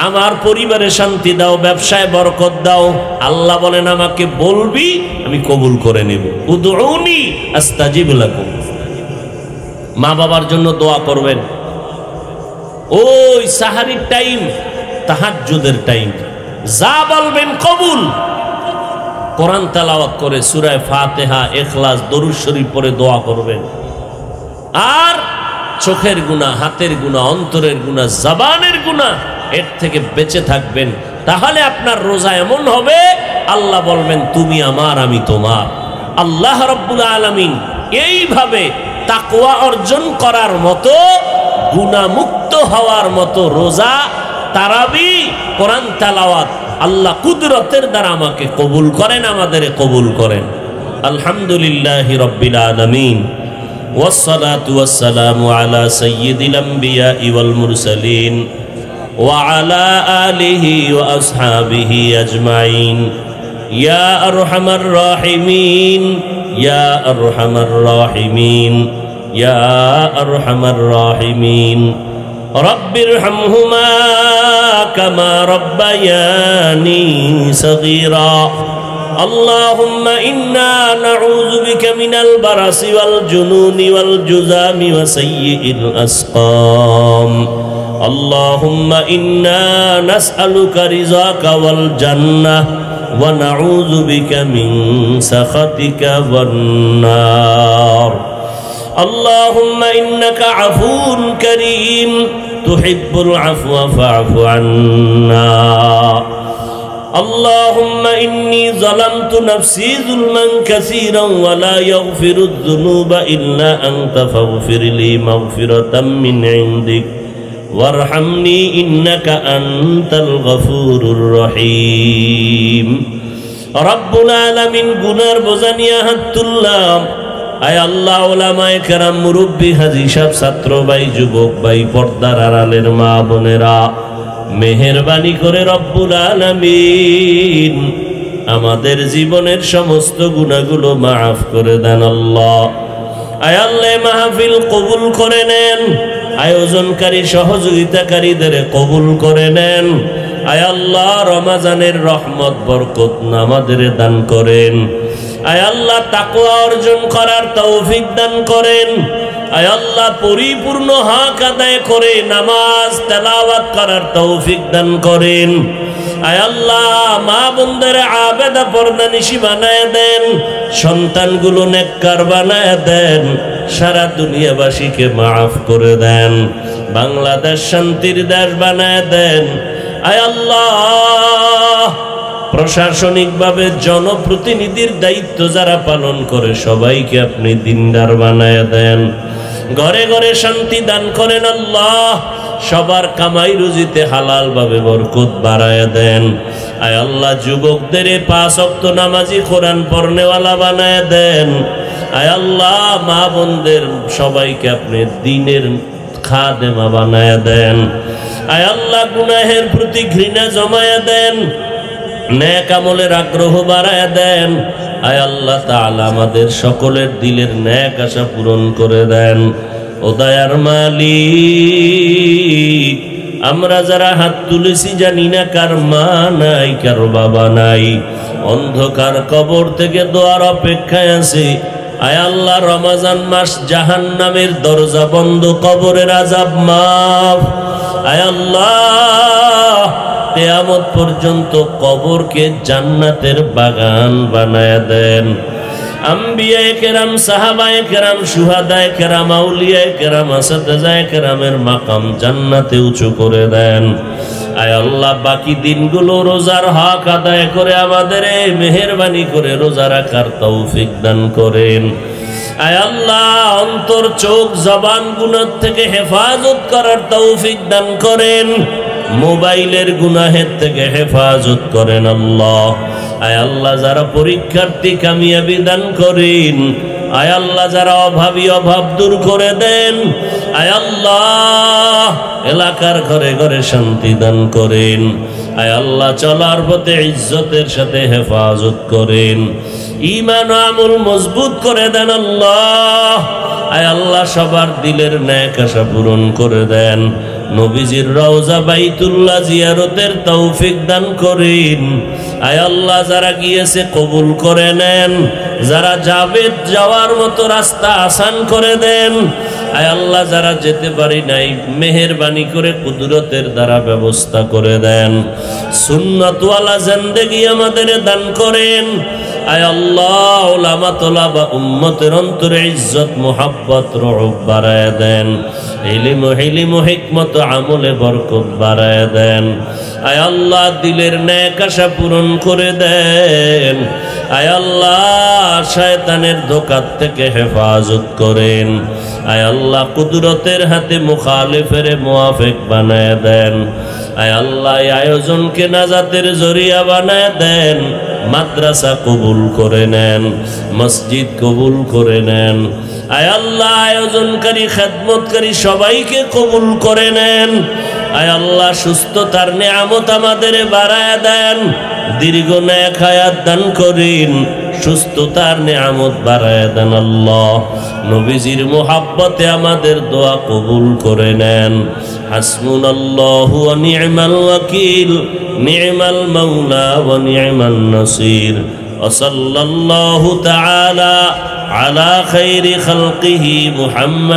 আমার পরিবারে শান্তি দাও, ব্যবসায় বরকত দাও। আল্লাহ বলেন আমাকে বলবি আমি কবুল করে নেব। উদউনি আস্তাজিব লাকুম। মা বাবার জন্য দোয়া করবেন। ওই সাহারির টাইম, তাহাজ্জুদের টাইম, যা বলবেন কবুল। কোরআন তেলাওয়াত করে সূরা ফাতিহা, ইখলাস, দরুদ শরীফ পড়ে দোয়া করবেন। আর চোখের গুনাহ, হাতের গুনাহ, অন্তরের গুনাহ, জবানের গুনাহ, এর থেকে বেঁচে থাকবেন। তাহলে আপনার রোজা এমন হবে আল্লাহ বলবেন তুমি আমার, আমি তোমার। আল্লাহ রাব্বুল আলামিন এইভাবে তাকওয়া অর্জন করার মতো, গুনাহমুক্ত হওয়ার মতো রোজা, তারাবি, কোরআন তেলাওয়াত আল্লাহ কুদরতের দ্বারা আমাকে কবুল করেন, আমাদের কবুল করেন। আলহামদুলিল্লাহি রাব্বিল আলামিন, ওয়াসসালাতু ওয়াসসালামু আলা সাইয়্যিদিল আমবিয়াই ওয়াল মুরসালিন ওয়া আলা আলিহি ওয়া আসহাবিহি আজমাইন। ইয়া আরহামার রাহিমিন, ইয়া আরহামার রাহিমিন, ইয়া আরহামার রাহিমিন। রব্বিরহামহুমা কামা রব্বায়ানি সগীরা। আল্লাহুম্মা ইন্না নাউযু বিকা মিনাল বারাসি ওয়াল জুনুনি ওয়াল জুযামি ওয়া সাইয়্যিল আসকাম। আল্লাহুম্মা ইন্না নাসআলুকা রিযাকা ওয়াল জান্নাহ ওয়া নাউযু বিকা মিন সাখাতিকা ওয়ান নার। اللهم إنك عفو كريم تحب العفو فاعف عنا. اللهم إني ظلمت نفسي ظلما كثيرا ولا يغفر الذنوب إلا أنت فاغفر لي مغفرة من عندك وارحمني إنك أنت الغفور الرحيم. رب العالمين গুনার বোঝা নিয়ে হাত তুললাম। আয় আল্লাহ, ওলামায়ে কেরাম, মুরব্বী, হাজী সাহেব, ছাত্র ভাই, যুবক ভাই, পর্দার আড়ালের মা বোনেরা, মেহেরবানি করে রব্বুল আলামিন আমাদের জীবনের সমস্ত গুনাহগুলো মাফ করে দেন আল্লাহ। আয় আল্লাহ, মাহফিল কবুল করে নেন, আয়োজনকারী সহযোগিতাকারীদের কবুল করে নেন। আয় আল্লাহ, রমজানের রহমত বরকত আমাদের দান করেন। আয় আল্লাহ, তাকওয়া অর্জন করার তৌফিক দান করেন। আয় আল্লাহ, পরিপূর্ণ হক আদায় করে নামাজ তেলাওয়াত করার তৌফিক দান করেন। আয় আল্লাহ, মা বোনদের আবেদা পর্দানিশী বানায় দেন, সন্তানগুলো নেককার বানায় দেন, সারা দুনিয়াবাসীকে মাফ করে দেন, বাংলাদেশ শান্তির দেশ বানায় দেন। আয় আল্লাহ, প্রশাসনিকভাবে জনপ্রতিনিধির দায়িত্ব যারা পালন করে সবাইকে আপনি দিনদার বানায় দেন, ঘরে ঘরে শান্তি দান করেন আল্লাহ, সবার কামাই রুজিতে হালাল ভাবে বরকত বাড়ায় দেন। আয় আল্লাহ, যুবকদের 5 ওয়াক্ত নামাজি, কোরআন পড়নেওয়ালা বানায় দেন। আয় আল্লাহ, মা বোনদের সবাইকে আপনি দ্বীনের খাদেমা বানায় দেন। আয় আল্লাহ, গুনাহের প্রতি ঘৃণা জমায়া দেন, নেক আমলের আগ্রহ বাড়ায় দেন। আয় আল্লাহ তাআলা, আমাদের সকলের দিলের নেক আশা পূরণ করে দেন। ও দয়ার মালিক, আমরা যারা হাত তুলেছি জানি না কার মা নাই, কার বাবা নাই, অন্ধকার কবর থেকে দোয়ার অপেক্ষায় আছে। আয় আল্লাহ, রমজান মাস জাহান্নামের দরজা বন্ধ, কবরের আযাব মাফ। আয় আল্লাহ, কিয়ামত পর্যন্ত কবরকে জান্নাতের বাগান বানায় দেন। আম্বিয়ায়ে কেরাম, সাহাবায়ে কেরাম, শুহাদায়ে কেরাম, আউলিয়ায়ে কেরাম, আসাদায়ে কেরামের মাকাম জান্নাতে উঁচু করে দেন। আয় আল্লাহ, বাকি দিনগুলো রোজার হক আদায় করে আমাদের মেহেরবানি করে রোজা রাখার তৌফিক দান করেন। আয় আল্লাহ, অন্তর, চোখ, জবান গুনাহ থেকে হেফাজত করার তৌফিক দান করেন, মোবাইলের গুনাহের থেকে হেফাজত করেন আল্লাহ। আয় আল্লাহ, যারা পরীক্ষার্থী কামিয়াবি দান করেন। আয় আল্লাহ, যারা অভাবী অভাব দূর করে দেন। আয় আল্লাহ, এলাকার ঘরে ঘরে শান্তি দান করেন। আয় আল্লাহ, চলার পথে ইজ্জতের সাথে হেফাজত করেন। ঈমান ও আমল মজবুত করে দেন আল্লাহ। আয় আল্লাহ সবার দিলের ন্যাক আশা পূরণ করে দেন। নবীজির রওজা বাইতুল্লাহ জিয়ারতের তৌফিক দান করেন। আয় আল্লাহ যারা গিয়েছে কবুল করে নেন, যারা যাবে যাওয়ার মতো রাস্তা আসান করে দেন। আয় আল্লাহ যারা যেতে পারি নাই মেহেরবানি করে কুদরতের দ্বারা ব্যবস্থা করে দেন। সুন্নাতওয়ালা জিন্দেগি আমাদের দান করেন। আয় আল্লাহ উলামা তোলাবা উম্মতের অন্তরে ইজ্জত মুহাব্বত রউফ বাড়ায় দেন। ইলম হিকমত আমলে বরকত বাড়ায় দেন। আয় আল্লাহ দিলের নেক আশা পূরণ করে দেন। আয় আল্লাহ শয়তানের ধোঁকা থেকে হেফাজত করেন। আয় আল্লাহ কুদরতের হাতে মুখালিফের মুওয়াফিক বানায় দেন। আয় আল্লাহ এই আয়োজনকে নাজাতের জরিয়া বানায় দেন। মাদ্রাসা কবুল করে নেন, মসজিদ কবুল করে নেন। আয় আল্লাহ আয়োজনকারী খেদমতকারী সবাইকে কবুল করে নেন। আয় আল্লাহ সুস্থতার নিয়ামত আমাদের বাড়ায় দেন। দীর্ঘ নেক হায়াত দান করেন, সুস্থতার নিয়ামত বাড়ায় দেন আল্লাহ। নবীজির মুহাব্বতে আমাদের দোয়া কবুল করে নেন। হাসবুনাল্লাহু ওয়া নি'মাল ওয়াকিল, নি'মাল মাওলা ওয়া নি'মান নাসির। ওয়া সাল্লাল্লাহু তাআলা আলা খাইরি খালকিহি মুহাম্মদ।